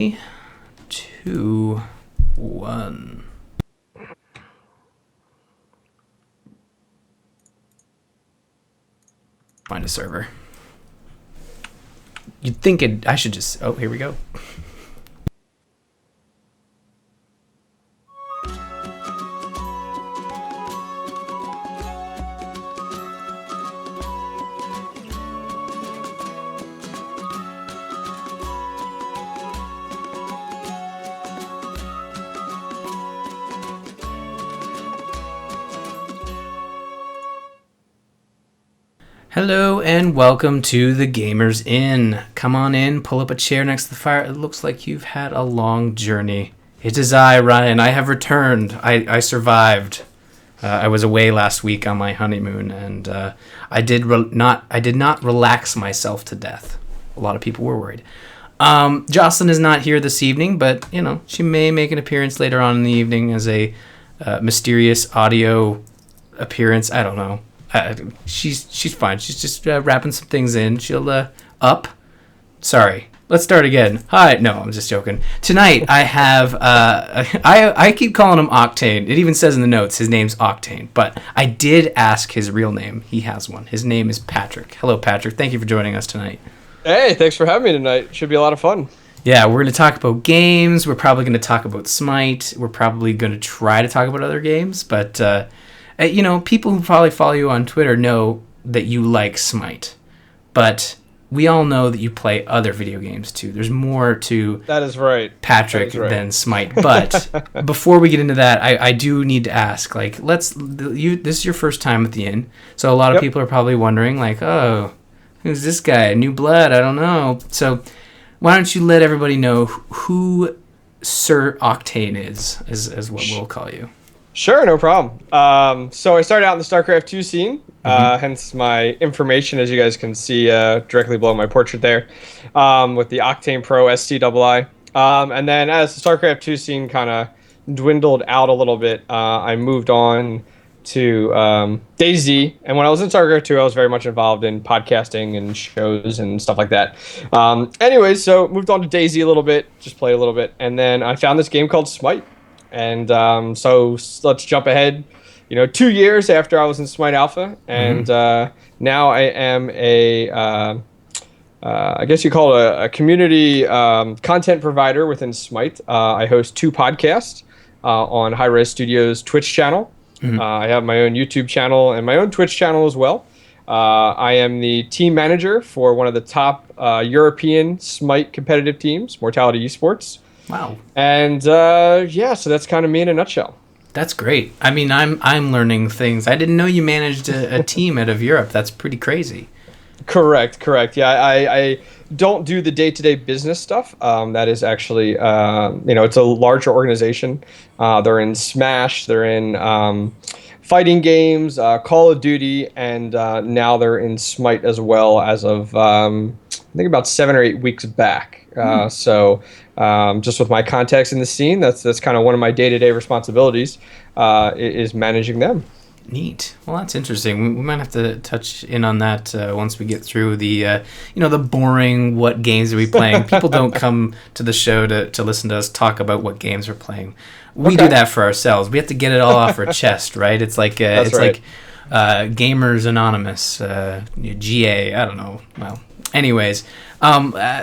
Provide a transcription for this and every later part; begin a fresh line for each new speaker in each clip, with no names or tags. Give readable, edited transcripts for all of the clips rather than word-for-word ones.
2, 1. Find a server. You'd think I should just... Oh, here we go. Hello and welcome to the Gamers Inn. Come on in, pull up a chair next to the fire. It looks like you've had a long journey. It is I, Ryan. I have returned. I survived. I was away last week on my honeymoon, and I did not relax myself to death. A lot of people were worried. Jocelyn is not here this evening, but you know she may make an appearance later on in the evening as a mysterious audio appearance. I don't know. She's fine. She's just wrapping some things in. She'll up. Sorry. Let's start again. Hi. No, I'm just joking. Tonight I have I keep calling him Octane. It even says in the notes his name's Octane, but I did ask his real name. He has one. His name is Patrick. Hello, Patrick. Thank you for joining us tonight.
Hey, thanks for having me tonight. Should be a lot of fun.
Yeah, we're going to talk about games. We're probably going to talk about Smite. We're probably going to try to talk about other games, but you know, people who probably follow you on Twitter know that you like Smite, but we all know that you play other video games too. There's more to
that is right,
Patrick than Smite. But before we get into that, I do need to ask, like, this is your first time at the inn, so a lot of people are probably wondering, like, oh, who's this guy? New blood? I don't know. So why don't you let everybody know who Sir Octane is what we'll call you.
Sure, no problem. So I started out in the StarCraft 2 scene, hence my information, as you guys can see directly below my portrait there, with the OctanePro STII. And then as the StarCraft 2 scene kind of dwindled out a little bit, I moved on to DayZ. And when I was in StarCraft 2, I was very much involved in podcasting and shows and stuff like that. Anyways, so moved on to DayZ a little bit, just played a little bit. And then I found this game called Smite. And so let's jump ahead, 2 years after I was in Smite Alpha, and now I am I guess you call it a community content provider within Smite. I host 2 podcasts on HiRez Studios' Twitch channel. I have my own YouTube channel and my own Twitch channel as well. I am the team manager for one of the top European Smite competitive teams, Mortality Esports.
Wow.
And so that's kind of me in a nutshell.
That's great. I mean, I'm learning things. I didn't know you managed a team out of Europe. That's pretty crazy.
Correct. Yeah, I don't do the day-to-day business stuff. That is actually, it's a larger organization. They're in Smash. They're in fighting games, Call of Duty, and now they're in Smite as well as of, I think about 7 or 8 weeks back. So just with my contacts in the scene, that's kind of one of my day-to-day responsibilities, is managing them.
Neat. Well, that's interesting. We might have to touch in on that once we get through the, the boring what games are we playing. People don't come to the show to listen to us talk about what games we're playing. We do that for ourselves. We have to get it all off our chest, right? It's like like Gamers Anonymous, GA. I don't know. Well, anyways.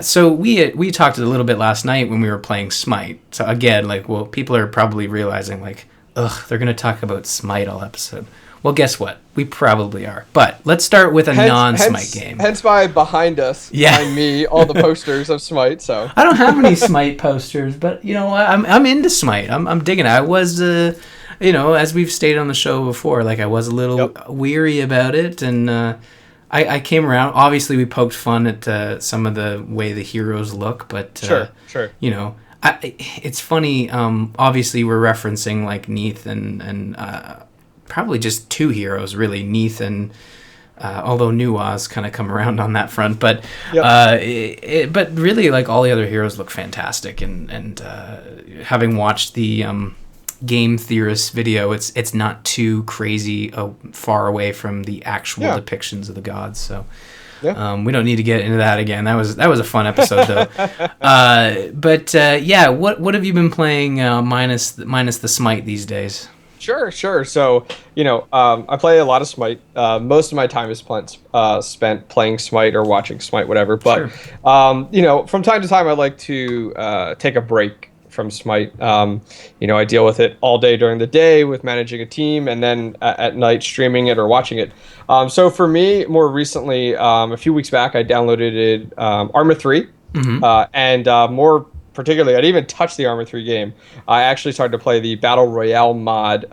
So we talked a little bit last night when we were playing Smite. So again, people are probably realizing they're going to talk about Smite all episode. Well, guess what? We probably are. But let's start with a non-Smite game.
Hence why behind me, all the posters of Smite. So
I don't have any Smite posters, but I'm into Smite. I'm digging it. I was, as we've stated on the show before, I was a little weary about it, and I came around. Obviously, we poked fun at some of the way the heroes look, but
sure.
It's funny. Obviously, we're referencing Neith and probably just 2 heroes, really. Neith and although Nuaz kind of come around on that front, but but really, all the other heroes look fantastic. And having watched the game theorist video, it's not too crazy far away from the actual depictions of the gods. So
Yeah.
We don't need to get into that again. That was a fun episode though. Yeah, what have you been playing minus the Smite these days?
Sure. So, I play a lot of Smite. Most of my time is spent playing Smite or watching Smite, whatever. But,
Sure.
from time to time, I like to take a break from Smite. I deal with it all day during the day with managing a team, and then at night streaming it or watching it. So for me, more recently, a few weeks back, I downloaded Arma 3. And more particularly, I didn't even touch the Arma 3 game. I actually started to play the Battle Royale mod,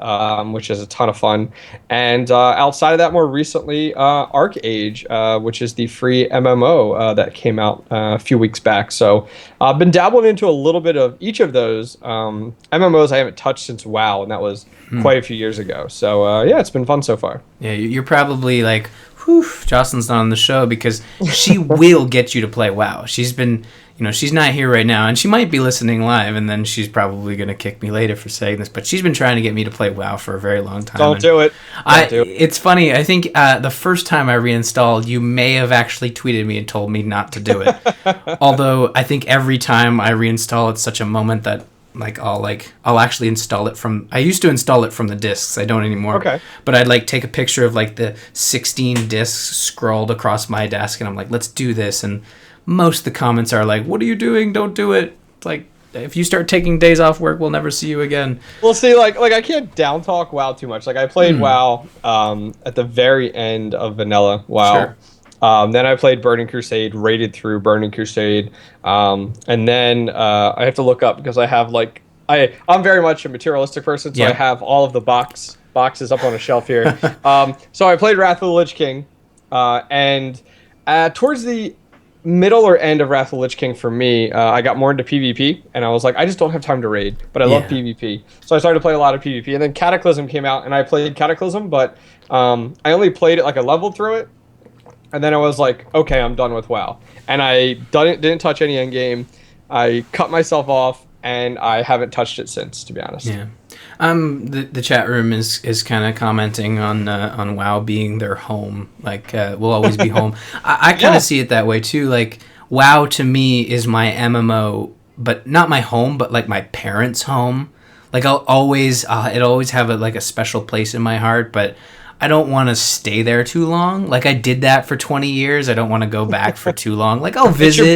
which is a ton of fun. And outside of that, more recently, ArchAge, which is the free MMO that came out a few weeks back. So I've been dabbling into a little bit of each of those. MMOs I haven't touched since WoW, and that was quite a few years ago. So yeah, it's been fun so far.
Yeah, you're probably like, whew, Jocelyn's not on the show, because she will get you to play WoW. She's been, she's not here right now, and she might be listening live, and then she's probably going to kick me later for saying this, but she's been trying to get me to play WoW for a very long time.
Don't do it.
It's funny. I think the first time I reinstalled, you may have actually tweeted me and told me not to do it. Although I think every time I reinstall, it's such a moment that I'll actually install it from. I used to install it from the discs. I don't anymore.
Okay.
But I'd take a picture of the 16 discs scrolled across my desk, and I'm like, let's do this. And most of the comments are like, what are you doing? Don't do it. It's like, if you start taking days off work, we'll never see you again.
Well, see, I can't down talk WoW too much. I played WoW at the very end of vanilla WoW.
Sure.
Then I played Burning Crusade, raided through Burning Crusade, and then I have to look up because I have I'm very much a materialistic person, so I have all of the boxes up on a shelf here. So I played Wrath of the Lich King, and towards the middle or end of Wrath of the Lich King for me, I got more into PvP, and I was like, I just don't have time to raid, but I love PvP. So I started to play a lot of PvP, and then Cataclysm came out, and I played Cataclysm, but I only played it I leveled through it. And then I was like, okay, I'm done with WoW. And I didn't touch any endgame. I cut myself off, and I haven't touched it since, to be honest.
Yeah. The chat room is kind of commenting on WoW being their home. We'll always be home. I kind of see it that way, too. WoW, to me, is my MMO, but not my home, but, my parents' home. I'll always have a special place in my heart, but I don't want to stay there too long. I did that for 20 years. I don't want to go back for too long. I'll visit.
It's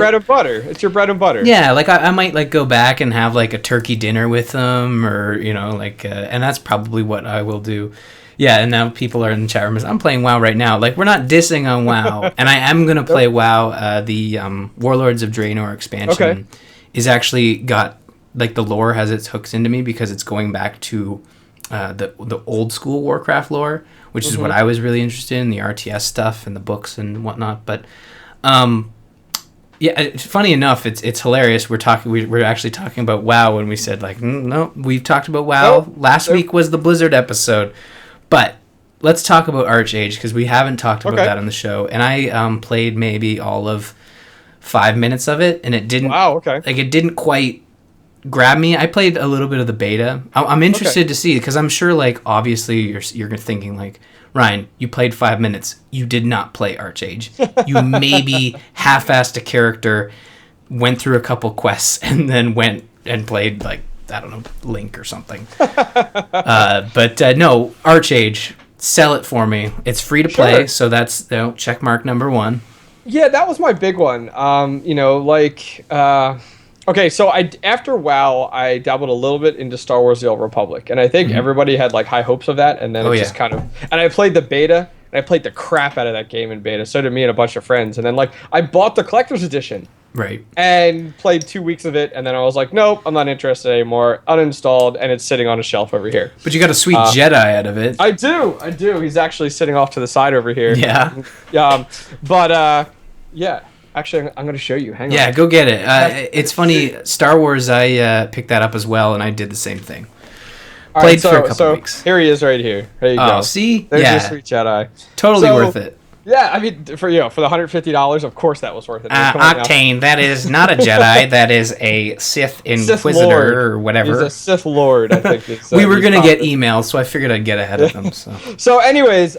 your bread and butter.
Yeah, I might go back and have a turkey dinner with them, or and that's probably what I will do. Yeah, and now people are in the chat room. I'm playing WoW right now. We're not dissing on WoW, and I am gonna play WoW. The Warlords of Draenor expansion is actually got the lore has its hooks into me because it's going back to the old school Warcraft lore, which is what I was really interested in, the RTS stuff and the books and whatnot. But funny enough, it's hilarious. We're actually talking about WoW when we said no, we've talked about WoW. Last week was the Blizzard episode, but let's talk about ArchAge because we haven't talked about that on the show. And I played maybe all of 5 minutes of it, and it didn't.
Wow. Okay.
It didn't quite grab me. I played a little bit of the beta. I'm interested to see because I'm sure obviously you're thinking Ryan, you played 5 minutes. You did not play ArchAge. You maybe half-assed a character, went through a couple quests, and then went and played I don't know, Link or something. But no, ArchAge, sell it for me. It's free to play, so that's check mark number 1.
Yeah, that was my big one. Okay, so after WoW, I dabbled a little bit into Star Wars: The Old Republic, and I think everybody had high hopes of that, and then just kind of. And I played the beta, and I played the crap out of that game in beta. So did me and a bunch of friends, and then I bought the collector's edition,
right? And
played 2 weeks of it, and then I was like, nope, I'm not interested anymore. Uninstalled, and it's sitting on a shelf over here.
But you got a sweet Jedi out of it.
I do. He's actually sitting off to the side over here.
Yeah.
Yeah. Actually, I'm going to show you. Hang on.
Yeah, go get it. It's funny. Star Wars, I picked that up as well, and I did the same thing. Played for a couple weeks.
Here he is right here. There you go.
See?
There's your sweet Jedi.
Totally worth it.
Yeah, I mean, for the $150, of course that was worth it.
Octane, that is not a Jedi. That is a Sith Inquisitor or whatever.
He's a Sith Lord, I think.
We were going to get emails, so I figured I'd get ahead of them.
So anyways,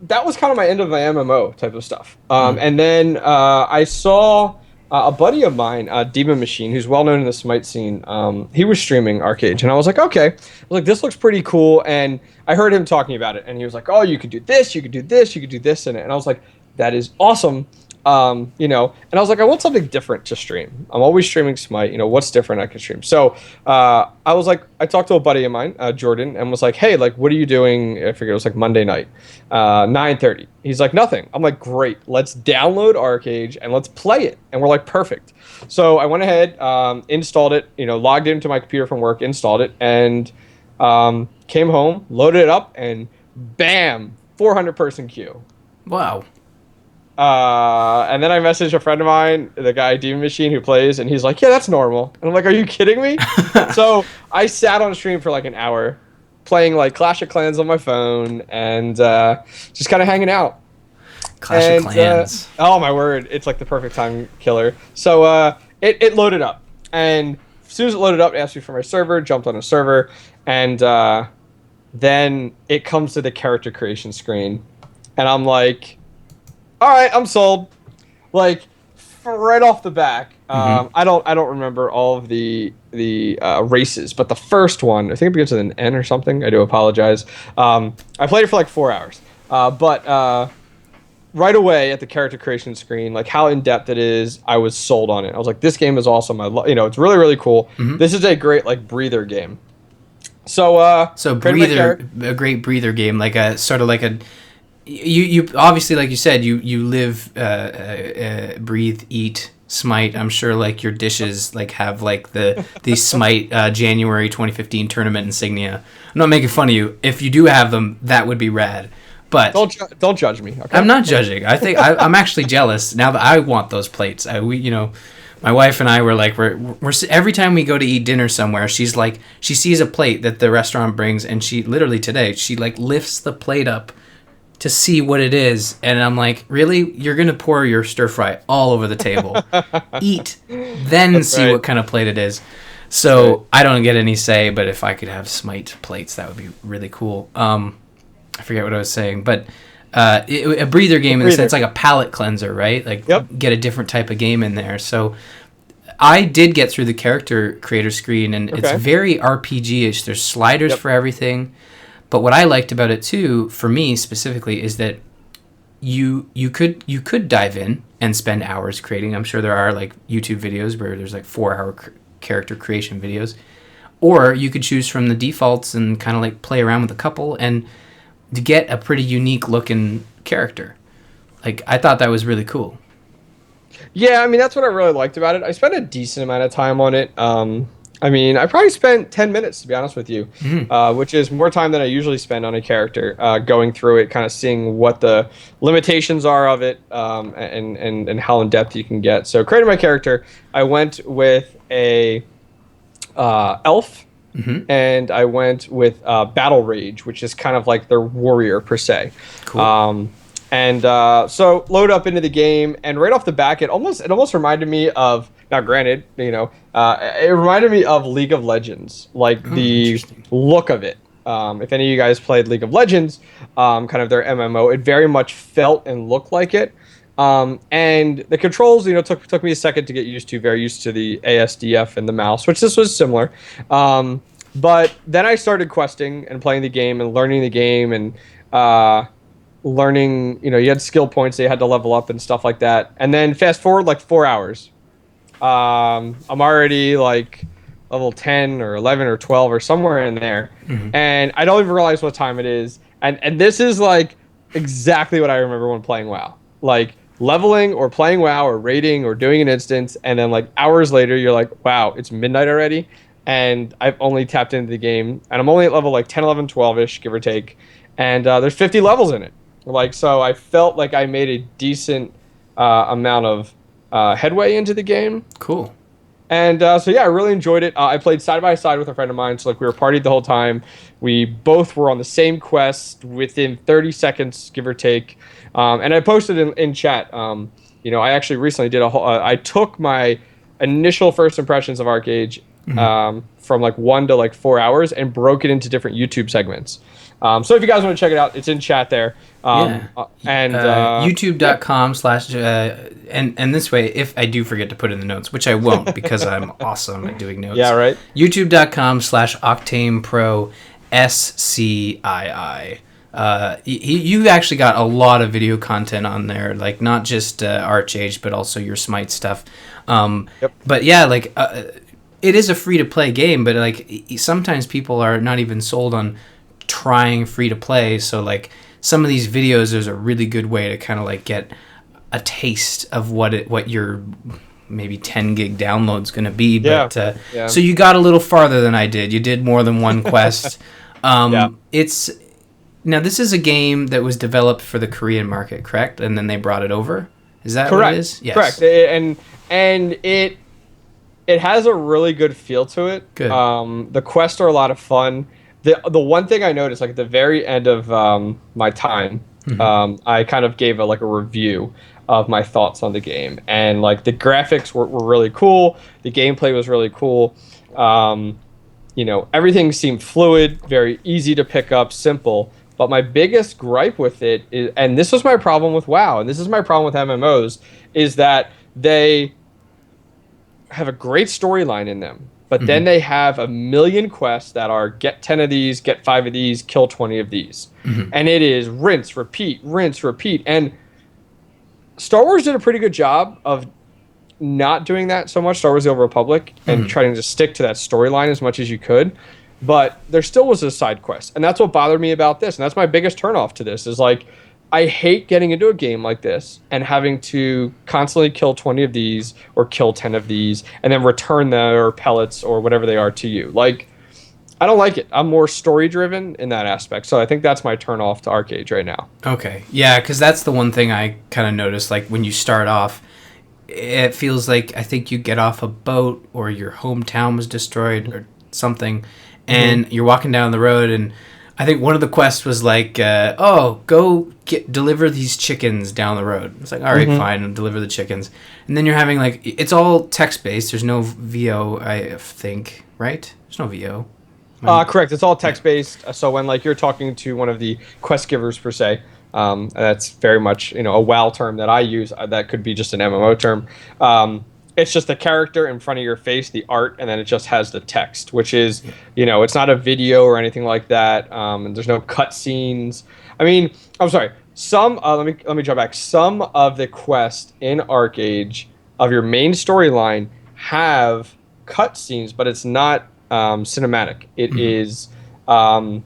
that was kind of my end of my MMO type of stuff.
Mm.
And then I saw a buddy of mine, Demon Machine, who's well known in the Smite scene. He was streaming ArchAge, and I was like, okay, I was like, this looks pretty cool. And I heard him talking about it, and he was like, oh, you could do this, you could do this, you could do this in it. And I was like, that is awesome. You know, and I was like, I want something different to stream. I'm always streaming Smite. You know, what's different I can stream? So I was like, I talked to a buddy of mine, Jordan, and was like, hey, like, what are you doing? I forget, it was like Monday night, 9:30. He's like, nothing. I'm like, great. Let's download ArchAge and let's play it. And we're like, perfect. So I went ahead, installed it, you know, logged into my computer from work, installed it, and came home, loaded it up, and bam, 400-person queue.
Wow.
And then I messaged a friend of mine, the guy Demon Machine who plays, and he's like, yeah, that's normal. And I'm like, are you kidding me? So I sat on stream for like an hour playing like Clash of Clans on my phone and just kind of hanging out.
Clash of Clans.
Oh my word, it's like the perfect time killer. So it loaded up, and as soon as it loaded up, it asked me for my server, jumped on a server, and then it comes to the character creation screen, and I'm like, all right, I'm sold. Like right off the back, I don't remember all of the races, but the first one, I think it begins with an N or something. I do apologize. I played it for like 4 hours, but right away at the character creation screen, like how in depth it is, I was sold on it. I was like, this game is awesome. You know, it's really really cool. This is a great like breather game. So
breather, a great breather game, like a sort of like a. You obviously, like you said, you live, breathe, eat Smite. I'm sure like your dishes like have like the Smite January 2015 tournament insignia. I'm not making fun of you. If you do have them, that would be rad. But
don't judge me. Okay?
I'm not judging. I think I'm actually jealous now that I want those plates. You know, my wife and I were like, we're every time we go to eat dinner somewhere, she's like, she sees a plate that the restaurant brings, and she literally today she like lifts the plate up to see what it is, and I'm like, really? You're gonna pour your stir fry all over the table. Eat, then
That's
see
right.
what kind of plate it is. So I don't get any say, but if I could have Smite plates, that would be really cool. I forget what I was saying, but a breather game in the sense like a palate cleanser, right? Like get a different type of game in there. So I did get through the character creator screen, and it's very RPG-ish. There's sliders for everything. But what I liked about it too, for me specifically, is that you could dive in and spend hours creating. I'm sure there are like YouTube videos where there's like 4-hour character creation videos, or you could choose from the defaults and kind of like play around with a couple and to get a pretty unique looking character. Like I thought that was really cool.
Yeah, I mean that's what I really liked about it. I spent a decent amount of time on it. I mean, I probably spent 10 minutes, to be honest with you, which is more time than I usually spend on a character, going through it, kind of seeing what the limitations are of it, and how in-depth you can get. So creating my character, I went with a elf, and I went with Battle Rage, which is kind of like their warrior, per se.
Cool.
So load up into the game, and right off the back, it almost reminded me of. Now, granted, you know, it reminded me of League of Legends, like the look of it. If any of you guys played League of Legends, kind of their MMO, it very much felt and looked like it. And the controls, you know, took me a second to get used to. Very used to the ASDF and the mouse, which this was similar. But then I started questing and playing the game and learning the game and learning. You know, you had skill points that you had to level up and stuff like that. And then fast forward like 4 hours. I'm already like level 10 or 11 or 12 or somewhere in there, and I don't even realize what time it is. And this is like exactly what I remember when playing WoW, like leveling or playing WoW or raiding or doing an instance, and then like hours later you're like, wow, it's midnight already, and I've only tapped into the game, and I'm only at level like 10, 11, 12ish, give or take, and there's 50 levels in it. Like, so I felt like I made a decent amount of headway into the game.
Cool.
And so yeah, I really enjoyed it. I played side by side with a friend of mine, so like we were partied the whole time. We both were on the same quest within 30 seconds, give or take. And I posted in chat. You know, I actually recently did a whole. I took my initial first impressions of ArchAge from like 1 to like 4 hours and broke it into different YouTube segments. So if you guys want to check it out, it's in chat there.
YouTube.com slash and this way, if I do forget to put in the notes, which I won't because I'm awesome at doing notes.
Yeah, right.
YouTube.com slash OctanePro SCII. You actually got a lot of video content on there, like not just ArchAge, but also your Smite stuff. But yeah, like it is a free to play game, but like sometimes people are not even sold on trying free to play. So like some of these videos, there's a really good way to kind of like get a taste of what your maybe 10 gig download's going to be. But so you got a little farther than I did. You did more than one quest. It's now this is a game that was developed for the Korean market, correct? And then they brought it over. Is that
correct?
What it is? Yes.
Correct. And it has a really good feel to it.
Good.
The quests are a lot of fun. The one thing I noticed, like at the very end of my time, I kind of gave a review of my thoughts on the game, and like the graphics were really cool. The gameplay was really cool. Everything seemed fluid, very easy to pick up, simple. But my biggest gripe with it is, and this was my problem with WoW, and this is my problem with MMOs, is that they have a great storyline in them. But then they have a million quests that are get 10 of these, get 5 of these, kill 20 of these. And it is rinse, repeat. And Star Wars did a pretty good job of not doing that so much, Star Wars The Old Republic, and trying to stick to that storyline as much as you could. But there still was a side quest. And that's what bothered me about this. And that's my biggest turnoff to this is like, I hate getting into a game like this and having to constantly kill 20 of these or kill 10 of these and then return their pellets or whatever they are to you. Like, I don't like it. I'm more story driven in that aspect. So I think that's my turn off to ArchAge right now.
Okay. Yeah, because that's the one thing I kind of noticed. Like when you start off, it feels like I think you get off a boat or your hometown was destroyed or something. And you're walking down the road, and I think one of the quests was like, go deliver these chickens down the road. It's like, all right, fine, I'll deliver the chickens. And then you're having like, it's all text-based. There's no VO, I think, right? There's no VO.
Correct. It's all text-based. So when like you're talking to one of the quest givers per se, that's very much a WoW term that I use. That could be just an MMO term. It's just a character in front of your face, the art, and then it just has the text, which is, it's not a video or anything like that. And there's no cutscenes. I mean, I'm sorry. Let me jump back. Some of the quests in ArchAge of your main storyline have cutscenes, but it's not cinematic. It is, I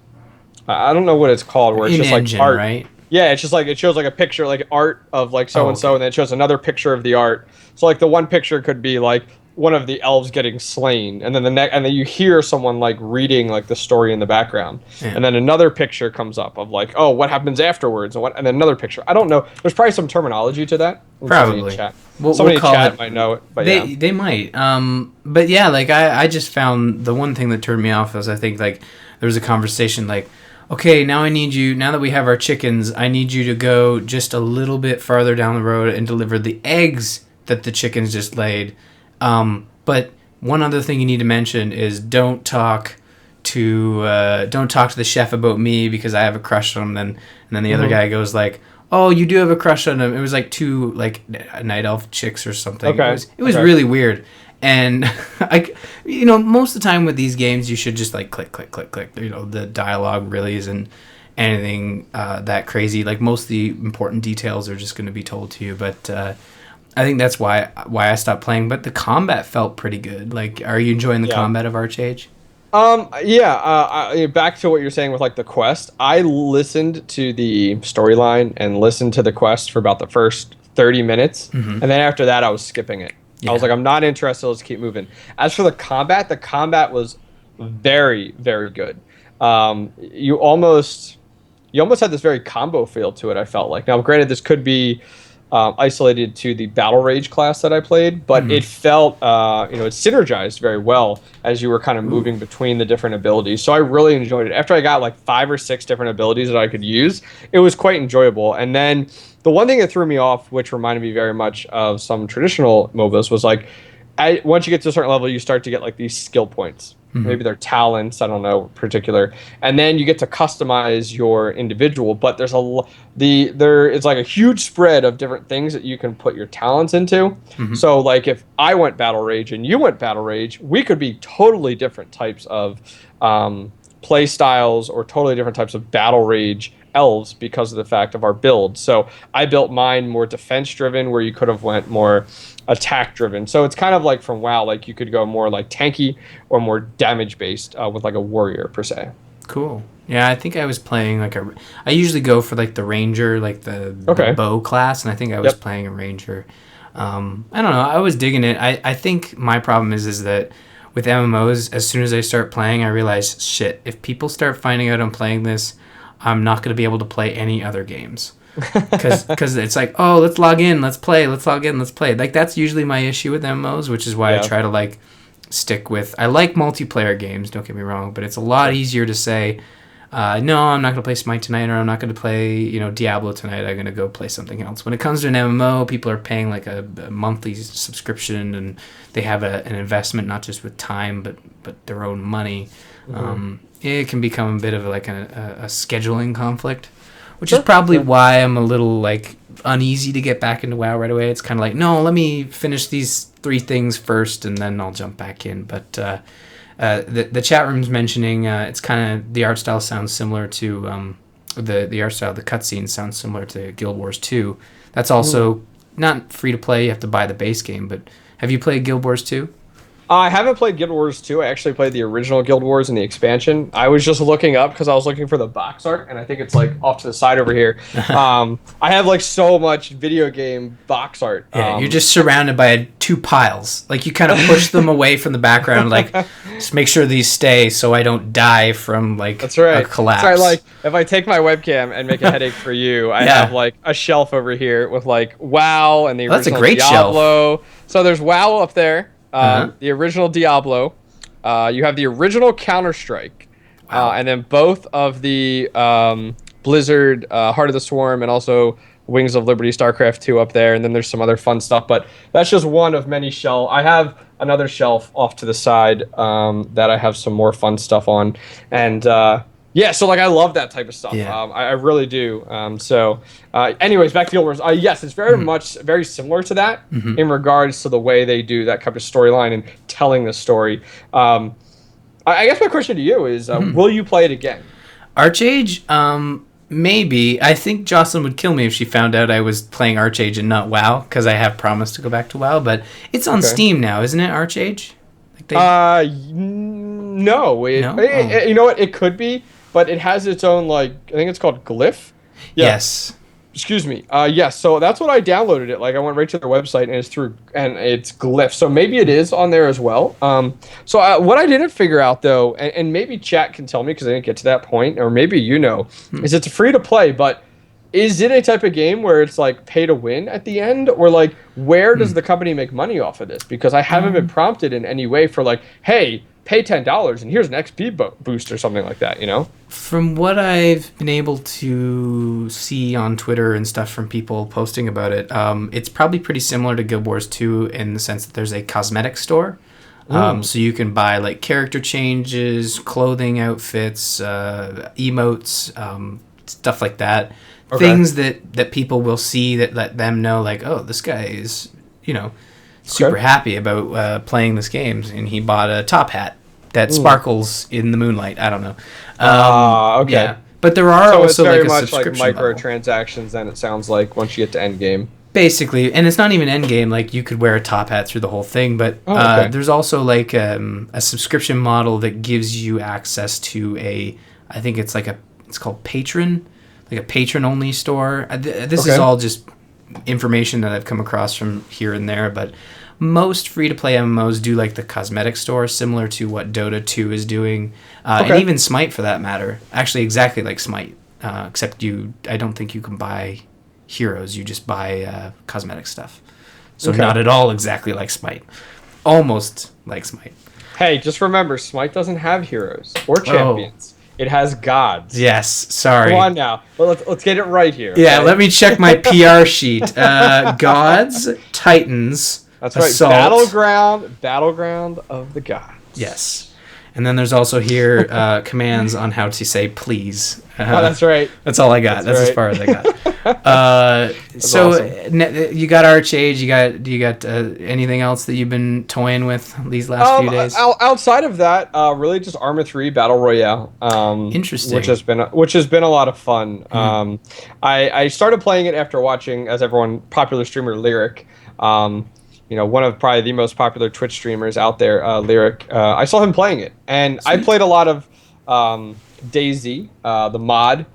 don't know what it's called, where it's just
engine,
like art.
Right?
Yeah, it's just like it shows like a picture, like art of like so and so, and then it shows another picture of the art. So like the one picture could be like one of the elves getting slain, and then and then you hear someone like reading like the story in the background, and then another picture comes up of like, oh, what happens afterwards, and then another picture. I don't know. There's probably some terminology to that.
Probably.
Somebody in chat might know it, but
they might. But yeah, like I just found the one thing that turned me off was I think like there was a conversation like, okay, now that we have our chickens, I need you to go just a little bit farther down the road and deliver the eggs that the chickens just laid. But one other thing you need to mention is don't talk to the chef about me because I have a crush on him. And then the other guy goes like, oh, you do have a crush on him. It was like two like night elf chicks or something.
Okay.
It was really weird. And most of the time with these games, you should just like click. The dialogue really isn't anything that crazy. Like most of the important details are just going to be told to you. But I think that's why I stopped playing. But the combat felt pretty good. Like, are you enjoying the combat of ArchAge?
Back to what you're saying with like the quest. I listened to the storyline and listened to the quest for about the first 30 minutes, and then after that, I was skipping it. Yeah. I was like, I'm not interested. Let's keep moving. As for the combat was very, very good. You almost had this very combo feel to it, I felt like. Now, granted, this could be isolated to the Battle Rage class that I played, but it felt, it synergized very well as you were kind of moving between the different abilities. So I really enjoyed it. After I got like 5 or 6 different abilities that I could use, it was quite enjoyable. And then the one thing that threw me off, which reminded me very much of some traditional MOBAs, was like once you get to a certain level, you start to get like these skill points. Maybe they're talents, I don't know, particular. And then you get to customize your individual, but there's there is like a huge spread of different things that you can put your talents into. So like if I went Battle Rage and you went Battle Rage, we could be totally different types of play styles or totally different types of Battle Rage elves because of the fact of our build. So I built mine more defense driven, where you could have went more attack driven. So it's kind of like from WoW, like you could go more like tanky or more damage based with like a warrior per se.
Cool. Yeah, I think I was playing like I usually go for like the ranger, like the bow class, and I think I was playing a ranger. I don't know. I was digging it. I think my problem is that with MMOs, as soon as I start playing, I realize, shit, if people start finding out I'm playing this, I'm not going to be able to play any other games. Because it's like, oh, let's log in, let's play, let's log in, let's play. Like, that's usually my issue with MMOs, which is why I try to, like, stick with... I like multiplayer games, don't get me wrong, but it's a lot easier to say, no, I'm not going to play Smite tonight, or I'm not going to play, Diablo tonight, I'm going to go play something else. When it comes to an MMO, people are paying, like, a monthly subscription, and they have an investment, not just with time, but their own money. It can become a bit of, like, a scheduling conflict. Which is probably why I'm a little, like, uneasy to get back into WoW right away. It's kind of like, no, let me finish these 3 things first, and then I'll jump back in. But the chat room's mentioning it's kind of... The art style sounds similar to... the art style, the cutscenes sounds similar to Guild Wars 2. That's also not free to play. You have to buy the base game. But have you played Guild Wars 2?
I haven't played Guild Wars 2. I actually played the original Guild Wars and the expansion. I was just looking up because I was looking for the box art, and I think it's like off to the side over here. I have like so much video game box art.
Yeah, you're just surrounded by 2 piles. Like you kind of push them away from the background, like just make sure these stay so I don't die from like a collapse.
Sorry, like if I take my webcam and make a headache for you, I have like a shelf over here with like WoW and the original
that's a great
Diablo.
Shelf.
So there's WoW up there. The original Diablo, you have the original Counter-Strike, and then both of the Blizzard, Heart of the Swarm, and also Wings of Liberty, StarCraft 2 up there, and then there's some other fun stuff, but that's just one of many shelves. I have another shelf off to the side that I have some more fun stuff on, and yeah, so like I love that type of stuff. I really do. Anyways, back to Guild Wars. Yes, it's very similar to that in regards to the way they do that kind of storyline and telling the story. I guess my question to you is, will you play it again?
ArchAge, maybe. I think Jocelyn would kill me if she found out I was playing ArchAge and not WoW, because I have promised to go back to WoW. But it's on Steam now, isn't it? ArchAge?
No. You know what? It could be. But it has its own, like, I think it's called Glyph. Yeah.
Yes.
Excuse me. Yes. So that's what I downloaded it. Like, I went right to their website and it's Glyph. So maybe it is on there as well. So what I didn't figure out though, and maybe chat can tell me because I didn't get to that point, or maybe is it's free to play, but is it a type of game where it's like pay to win at the end, or like where does the company make money off of this? Because I haven't been prompted in any way for like, hey, pay $10 and here's an XP boost or something like that,
From what I've been able to see on Twitter and stuff from people posting about it, it's probably pretty similar to Guild Wars 2 in the sense that there's a cosmetic store. So you can buy like character changes, clothing outfits, emotes, stuff like that. Okay. Things that people will see that let them know like, oh, this guy is, super happy about playing this game, and he bought a top hat that sparkles in the moonlight. I don't know.
Okay.
Yeah. But there are also
it's very
like a
much
subscription
like microtransactions. Then it sounds like once you get to end game.
Basically, and it's not even end game. Like you could wear a top hat through the whole thing, but there's also like a subscription model that gives you access to I think it's it's called Patron, like a patron only store. This is all just information that I've come across from here and there, but most free-to-play MMOs do like the cosmetic store, similar to what Dota 2 is doing, and even Smite for that matter. Actually, exactly like Smite, except I don't think you can buy heroes. You just buy cosmetic stuff. So not at all exactly like Smite. Almost like Smite.
Hey, just remember, Smite doesn't have heroes or champions. It has gods.
Yes, sorry.
Come on now. Well, let's get it right here.
Yeah, let me check my PR sheet. Gods, titans,
That's right.
Assault.
Battleground of the gods.
Yes. And then there's also here commands on how to say please.
Oh, that's right.
That's all I got. That's as far as I got. So
awesome.
You got ArchAge. You got anything else that you've been toying with these last few days?
Outside of that, really just Arma 3 Battle Royale.
Interesting.
Which has been a lot of fun. I started playing it after watching, as everyone, popular streamer Lyric. One of probably the most popular Twitch streamers out there, Lyric. I saw him playing it, and Sweet. I played a lot of DayZ, the mod.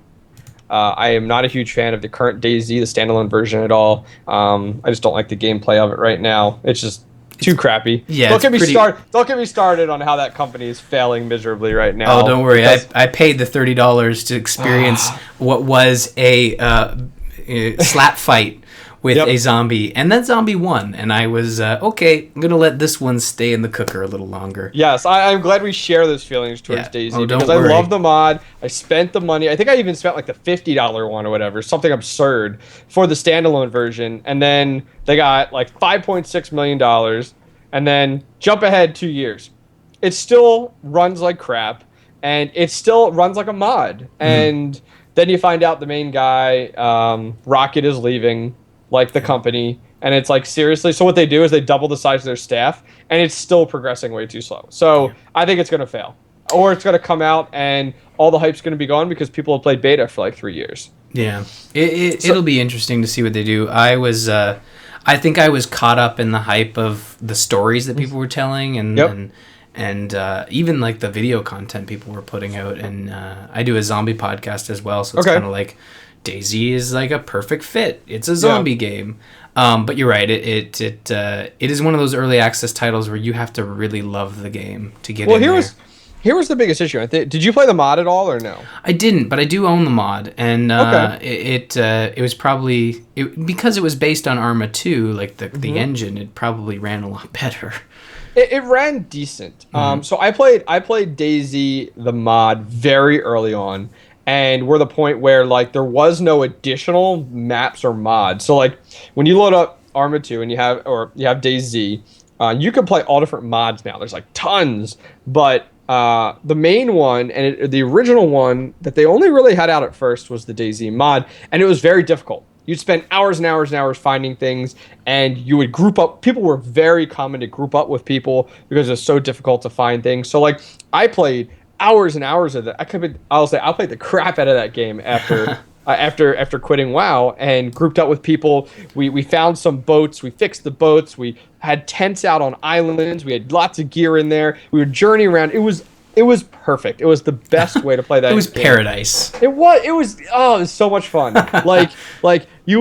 I am not a huge fan of the current DayZ, the standalone version at all. I just don't like the gameplay of it right now. It's just too crappy.
Yeah,
don't get me started on how that company is failing miserably right now.
Oh, don't worry. I paid the $30 to experience what was a slap fight with a zombie, and that zombie won, and I was okay, I'm gonna let this one stay in the cooker a little longer.
Yes, I'm glad we share those feelings towards DayZ, because
worry.
I love the mod. I spent the money. I think I even spent like the $50 one or whatever, something absurd, for the standalone version, and then they got like $5.6 million, and then jump ahead 2 years. It still runs like crap, and it still runs like a mod, and then you find out the main guy, Rocket, is leaving, like the company, and it's like, seriously. So what they do is they double the size of their staff, and it's still progressing way too slow. So I think it's going to fail, or it's going to come out and all the hype's going to be gone because people have played beta for like 3 years.
Yeah, it'll be interesting to see what they do. I think I was caught up in the hype of the stories that people were telling, and even like the video content people were putting out. And I do a zombie podcast as well, so it's kind of like DayZ is like a perfect fit. It's a zombie game. But you're right. It is one of those early access titles where you have to really love the game to get in there.
Here was the biggest issue. Did you play the mod at all or no?
I didn't, but I do own the mod, and it was probably because it was based on Arma 2, like the engine. It probably ran a lot better.
It ran decent. So I played DayZ the mod very early on. And we're the point where like there was no additional maps or mods. So like when you load up Arma 2 and you have DayZ, you can play all different mods now. There's like tons, but the main one and the original one that they only really had out at first was the DayZ mod, and it was very difficult. You'd spend hours and hours and hours finding things, and you would group up. People were very common to group up with people because it's so difficult to find things. So like I played hours and hours of that. I played the crap out of that game after after quitting WoW, and grouped up with people. We found some boats. We fixed the boats. We had tents out on islands. We had lots of gear in there. We would journey around. It was perfect. It was the best way to play that.
It was
game.
Paradise.
It was so much fun. we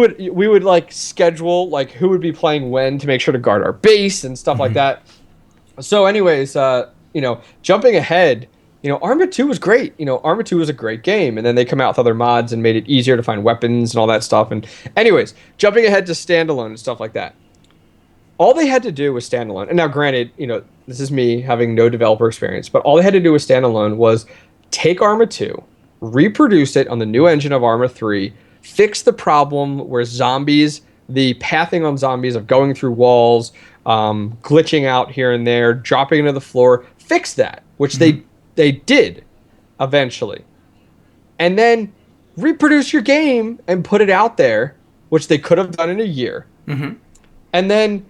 would like schedule like who would be playing when to make sure to guard our base and stuff like that. So anyways, jumping ahead, Arma 2 was great. Arma 2 was a great game, and then they come out with other mods and made it easier to find weapons and all that stuff. And anyways, jumping ahead to standalone and stuff like that. All they had to do was standalone. And now granted, this is me having no developer experience, but all they had to do with standalone was take Arma 2, reproduce it on the new engine of Arma 3, fix the problem where the pathing on zombies of going through walls, glitching out here and there, dropping into the floor, fix that, which they did eventually. And then reproduce your game and put it out there, which they could have done in a year. And then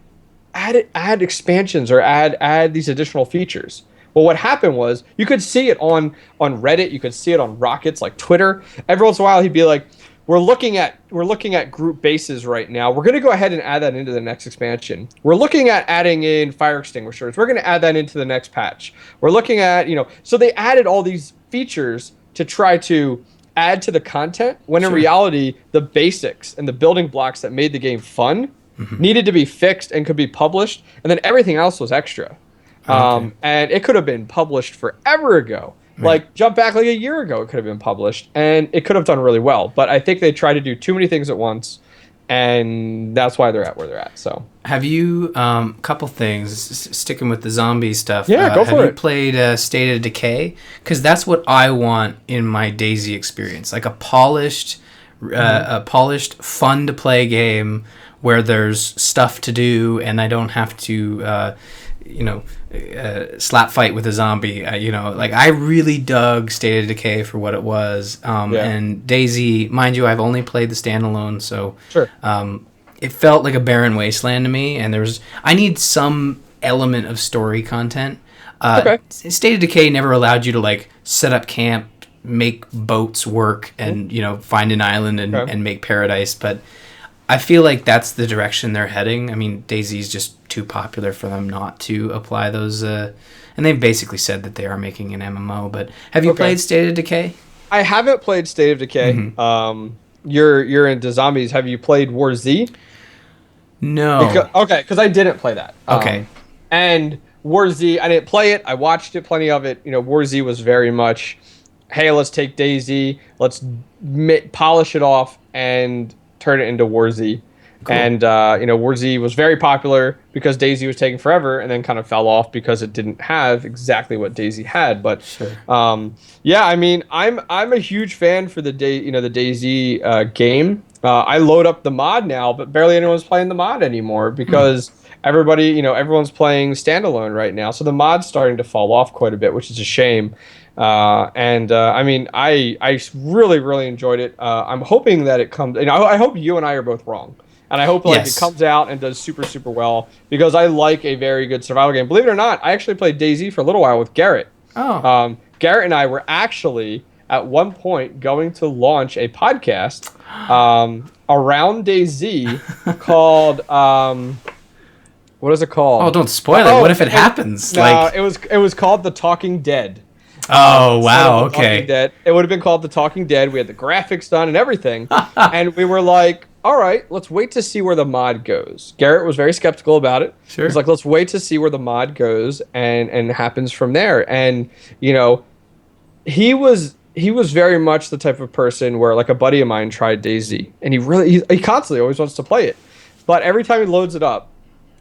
add expansions or add these additional features. Well, what happened was you could see it on Reddit, you could see it on Rockets like Twitter. Every once in a while he'd be like, we're looking at group bases right now. We're going to go ahead and add that into the next expansion. We're looking at adding in fire extinguishers. We're going to add that into the next patch. We're looking at, so they added all these features to try to add to the content, when in reality, the basics and the building blocks that made the game fun needed to be fixed and could be published, and then everything else was extra. And it could have been published forever ago. Like, jump back like a year ago, it could have been published, and it could have done really well. But I think they tried to do too many things at once, and that's why they're at where they're at. So,
have you, couple things, sticking with the zombie stuff.
Yeah, go for it.
Have you played State of Decay? Because that's what I want in my DayZ experience. Like a polished, fun to play game where there's stuff to do and I don't have to slap fight with a zombie. I really dug State of Decay for what it was. And DayZ, mind you, I've only played the standalone, so
Sure.
It felt like a barren wasteland to me, and I need some element of story content. State of Decay never allowed you to like set up camp, make boats work, and find an island and make paradise, but I feel like that's the direction they're heading. I mean, DayZ is just too popular for them not to apply those, and they've basically said that they are making an MMO. But have you played State of Decay?
I haven't played State of Decay.
Mm-hmm.
You're into zombies. Have you played War Z?
No.
Because I didn't play that.
Okay.
And War Z, I didn't play it. I watched it, plenty of it. War Z was very much, hey, let's take DayZ, let's polish it off and turn it into War Z. Cool. And War Z was very popular because DayZ was taking forever, and then kind of fell off because it didn't have exactly what DayZ had. But
sure.
I mean, I'm a huge fan for the DayZ game. I load up the mod now, but barely anyone's playing the mod anymore because everyone's playing standalone right now. So the mod's starting to fall off quite a bit, which is a shame. I mean, I really, really enjoyed it. I'm hoping that it comes. I hope you and I are both wrong, and I hope it comes out and does super, super well because I like a very good survival game. Believe it or not, I actually played DayZ for a little while with Garrett.
Oh.
Garrett and I were actually at one point going to launch a podcast around DayZ called what is it called?
Oh, don't spoil it. What if it happens?
No, it was called The Talking Dead.
Oh, wow. Okay.
Dead. It would have been called The Talking Dead. We had the graphics done and everything. And we were like, all right, let's wait to see where the mod goes. Garrett was very skeptical about it.
Sure.
He's like, let's wait to see where the mod goes and happens from there. And, he was very much the type of person where, like, a buddy of mine tried DayZ, and he constantly always wants to play it. But every time he loads it up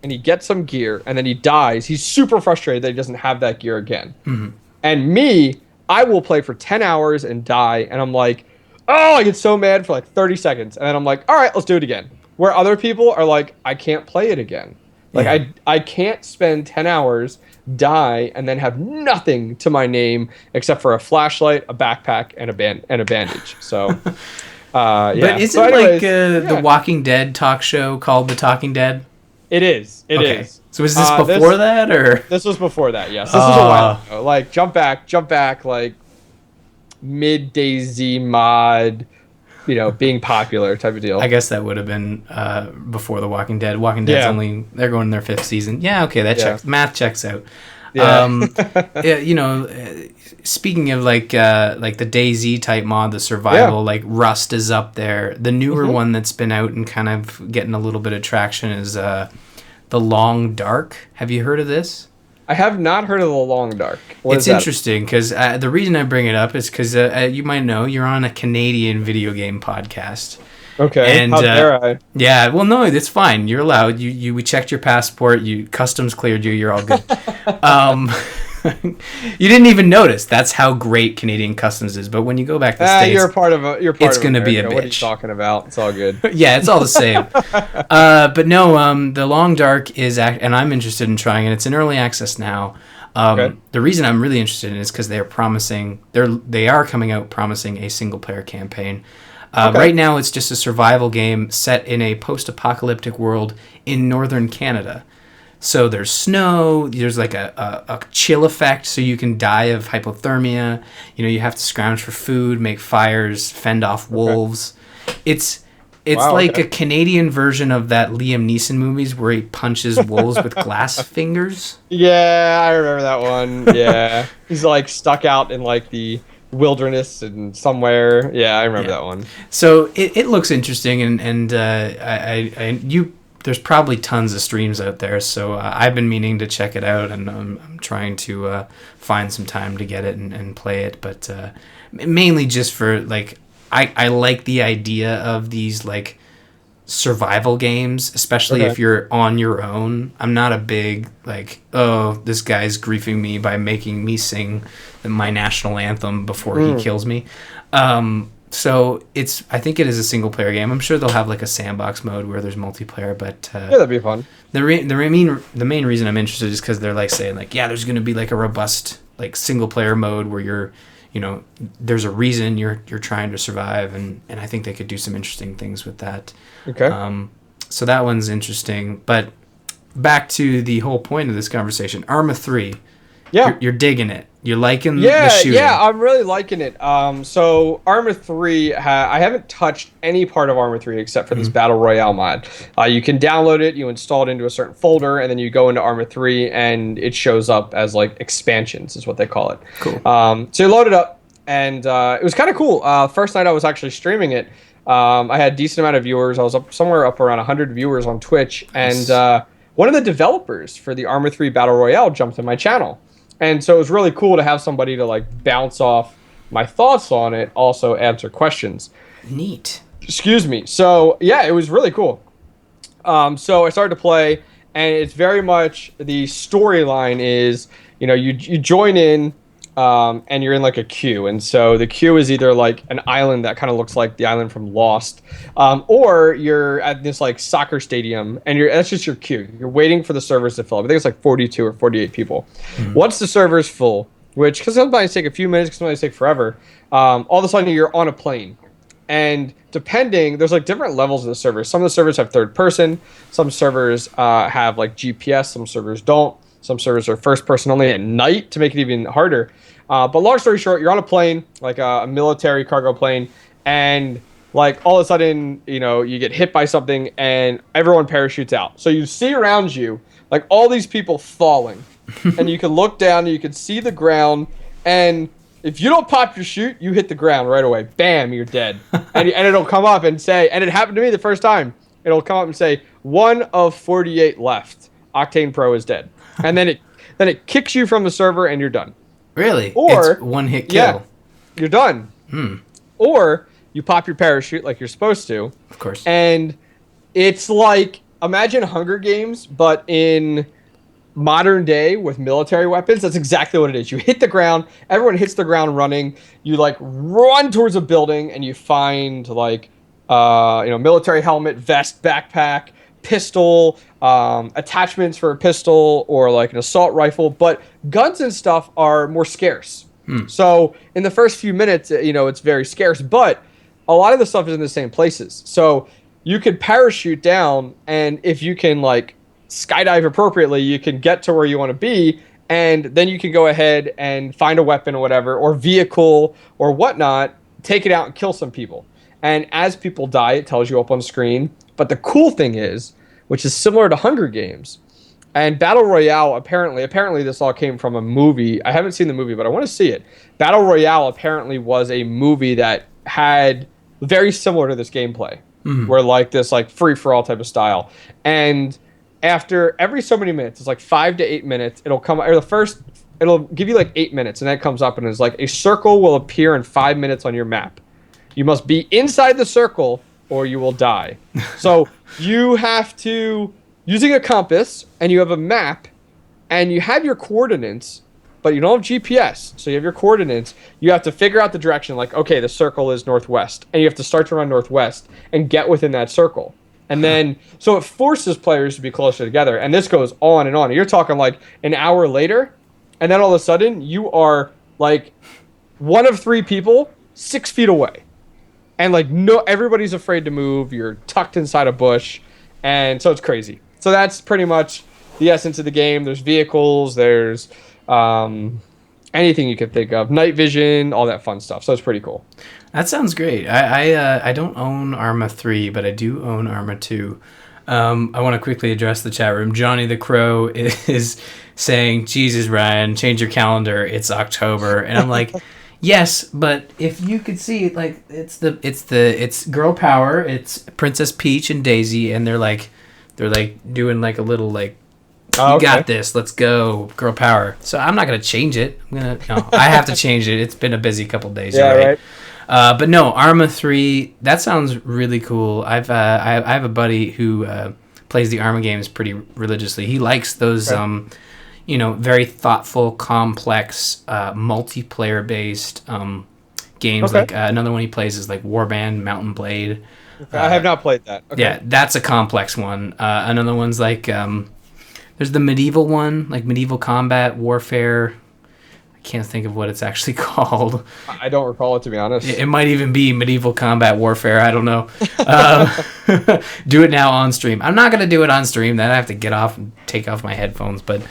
and he gets some gear and then he dies, he's super frustrated that he doesn't have that gear again.
Mm-hmm.
And me, I will play for 10 hours and die, and I'm like, oh, I get so mad for like 30 seconds. And then I'm like, all right, let's do it again. Where other people are like, I can't play it again. Like, I can't spend 10 hours, die, and then have nothing to my name except for a flashlight, a backpack, and a bandage. So,
But isn't the Walking Dead talk show called The Talking Dead?
It is. It is.
So was this before that, or?
This was before that, yes. This was a while ago. Like, jump back, like, mid-DayZ mod, being popular type of deal.
I guess that would have been before The Walking Dead. Walking Dead's they're going in their 5th season. Yeah, okay, that math checks out. Yeah. Speaking of like the DayZ type mod, the survival, like Rust is up there. The newer one that's been out and kind of getting a little bit of traction is The Long Dark. Have you heard of this?
I have not heard of The Long Dark.
It's interesting because the reason I bring it up is because you might know you're on a Canadian video game podcast.
Okay. And how dare I?
Yeah. Well, no, it's fine. You're allowed. We checked your passport. You customs cleared you. You're all good. You didn't even notice. That's how great Canadian customs is. But when you go back to the States, it's going to be a bitch.
What are you talking about? It's all good.
Yeah, it's all the same. But no, The Long Dark is, and I'm interested in trying it. It's in early access now. The reason I'm really interested in it is because they are coming out promising a single player campaign. Right now, it's just a survival game set in a post-apocalyptic world in northern Canada. So there's snow, there's like a chill effect, so you can die of hypothermia. You have to scrounge for food, make fires, fend off wolves. It's like a Canadian version of that Liam Neeson movies where he punches wolves with glass fingers.
Yeah, I remember that one. Yeah. He's like stuck out in like the wilderness and somewhere. Yeah, I remember that one.
So it looks interesting, and there's probably tons of streams out there, so I've been meaning to check it out, and I'm trying to find some time to get it and play it, but mainly just for, like, I like the idea of these, like, survival games, especially if you're on your own. I'm not a big, like, oh, this guy's griefing me by making me sing my national anthem before he kills me. So I think it is a single player game. I'm sure they'll have like a sandbox mode where there's multiplayer, but
yeah, that'd be fun.
The main reason I'm interested is because they're like saying like, yeah, there's going to be like a robust like single player mode where you're, there's a reason you're trying to survive, and I think they could do some interesting things with that.
Okay.
So that one's interesting, but back to the whole point of this conversation, Arma 3.
Yeah.
You're digging it. You're liking the shooting.
Yeah, I'm really liking it. So Arma 3, I haven't touched any part of Arma 3 except for this Battle Royale mod. You can download it, you install it into a certain folder, and then you go into Arma 3, and it shows up as like expansions, is what they call it.
Cool.
So you load it up, and it was kind of cool. First night I was actually streaming it. I had a decent amount of viewers. I was somewhere up around 100 viewers on Twitch, and one of the developers for the Arma 3 Battle Royale jumped in my channel. And so it was really cool to have somebody to like bounce off my thoughts on it, also answer questions.
Neat.
Excuse me. So yeah, it was really cool. So I started to play, and it's very much the storyline is, you join in, and you're in like a queue, and so the queue is either like an island that kind of looks like the island from Lost, or you're at this like soccer stadium, and that's just your queue. You're waiting for the servers to fill up. I think it's like 42 or 48 people. Once the server's full, which because sometimes take a few minutes, sometimes take forever, all of a sudden you're on a plane. And depending, there's like different levels of the servers. Some of the servers have third person, some servers have like GPS, some servers don't. Some servers are first person only at night to make it even harder. But long story short, you're on a plane, like a military cargo plane, and like all of a sudden, you get hit by something and everyone parachutes out. So you see around you, like all these people falling, and you can look down and you can see the ground, and if you don't pop your chute, you hit the ground right away. Bam, you're dead. and it'll come up and say, and it happened to me the first time, it'll come up and say, 1 of 48 left. OctanePro is dead. And then it kicks you from the server and you're done.
Really?
Or
it's one hit kill.
Yeah, you're done. Or you pop your parachute like you're supposed to.
Of course.
And it's like, imagine Hunger Games, but in modern day with military weapons. That's exactly what it is. You hit the ground, everyone hits the ground running. You like run towards a building and you find like military helmet, vest, backpack, pistol, attachments for a pistol or like an assault rifle, but guns and stuff are more scarce. So in the first few minutes, it's very scarce, but a lot of the stuff is in the same places. So you could parachute down, and if you can like skydive appropriately, you can get to where you want to be, and then you can go ahead and find a weapon or whatever, or vehicle or whatnot, take it out and kill some people. And as people die, it tells you up on screen. But the cool thing is, which is similar to Hunger Games, and Battle Royale, apparently this all came from a movie. I haven't seen the movie, but I want to see it. Battle Royale apparently was a movie that had very similar to this gameplay, where like this like free-for-all type of style. And after every so many minutes, it's like 5 to 8 minutes, it'll come, or it'll give you like 8 minutes, and then it comes up and it's like a circle will appear in 5 minutes on your map. You must be inside the circle or you will die. So you have to, using a compass, and you have a map, and you have your coordinates, but you don't have GPS. So you have your coordinates. You have to figure out the direction, like, okay, the circle is northwest, and you have to start to run northwest and get within that circle. And then, so it forces players to be closer together, and this goes on and on. You're talking like an hour later, and then all of a sudden, you are like one of 3 people 6 feet away. And like everybody's afraid to move. You're tucked inside a bush, and so it's crazy. So that's pretty much the essence of the game. There's vehicles, there's anything you can think of, night vision, all that fun stuff. So it's pretty cool.
That sounds great. I don't own Arma 3, but I do own Arma 2. I want to quickly address the chat room. Johnny the Crow is saying, "Jesus, Ryan, change your calendar. It's October," and I'm like. Yes, but if you could see, like, it's girl power. It's Princess Peach and Daisy, and they're like doing like a little like, you got this, let's go, girl power. So I'm not gonna change it. I have to change it. It's been a busy couple days.
Yeah, right.
But no, Arma 3. That sounds really cool. I have a buddy who plays the Arma games pretty religiously. He likes those. Okay. Very thoughtful, complex, multiplayer-based games.
Okay.
Like another one he plays is like Warband Mountain Blade.
Okay. I have not played that. Okay.
Yeah, that's a complex one. Another one's like there's the medieval one, like Medieval Combat Warfare. I can't think of what it's actually called.
I don't recall it, to be honest.
It might even be Medieval Combat Warfare. I don't know. Do it now on stream. I'm not gonna do it on stream. Then I have to get off and take off my headphones. But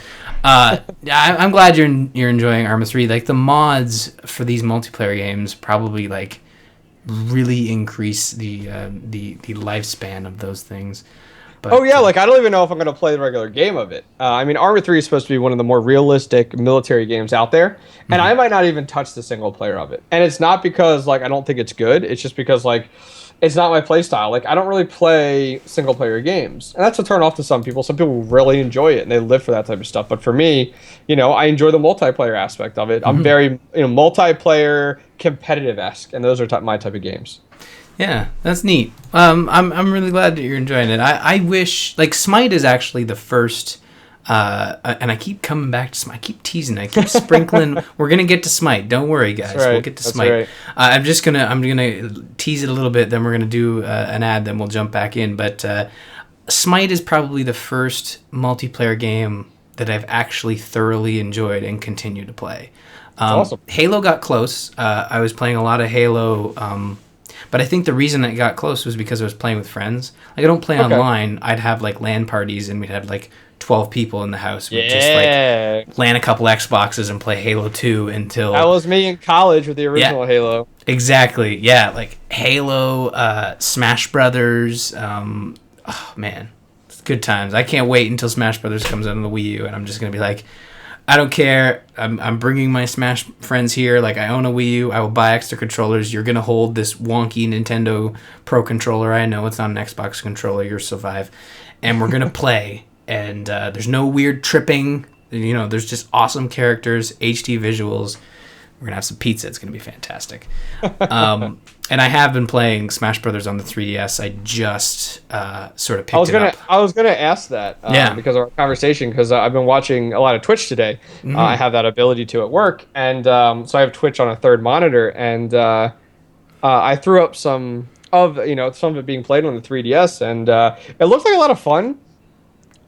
I'm glad you're enjoying Arma 3. Like the mods for these multiplayer games probably like really increase the lifespan of those things. But,
oh yeah, like I don't even know if I'm gonna play the regular game of it. I mean, Arma 3 is supposed to be one of the more realistic military games out there, and I might not even touch the single player of it. And it's not because like I don't think it's good. It's just because like it's not my play style. Like I don't really play single player games, and that's a turn off to some people. Some people really enjoy it and they live for that type of stuff. But for me, I enjoy the multiplayer aspect of it. I'm very multiplayer competitive-esque, and those are my type of games.
Yeah, that's neat. I'm really glad that you're enjoying it. I wish like Smite is actually the first. And I keep coming back to Smite. I keep teasing. I keep sprinkling. We're gonna get to Smite. Don't worry, guys.
Right.
We'll get to Smite.
Right.
I'm gonna tease it a little bit. Then we're gonna do an ad. Then we'll jump back in. But Smite is probably the first multiplayer game that I've actually thoroughly enjoyed and continue to play.
Awesome.
Halo got close. I was playing a lot of Halo. But I think the reason it got close was because I was playing with friends. Like I don't play online. I'd have like LAN parties and we'd have like 12 people in the house. We'd just like LAN a couple Xboxes and play Halo 2 until...
That was me in college with the original Halo.
Exactly. Yeah, like Halo, Smash Brothers. Oh man, it's good times. I can't wait until Smash Brothers comes out on the Wii U and I'm just going to be like, I don't care. I'm bringing my Smash friends here. Like, I own a Wii U. I will buy extra controllers. You're going to hold this wonky Nintendo Pro controller. I know it's not an Xbox controller. You'll survive. And we're going to play. And there's no weird tripping. There's just awesome characters, HD visuals. We're going to have some pizza. It's going to be fantastic. And I have been playing Smash Brothers on the 3DS. I just sort of picked it up.
I was gonna ask that because of our conversation, because I've been watching a lot of Twitch today. I have that ability to at work, and so I have Twitch on a third monitor, and I threw up some of it being played on the 3DS, and it looked like a lot of fun.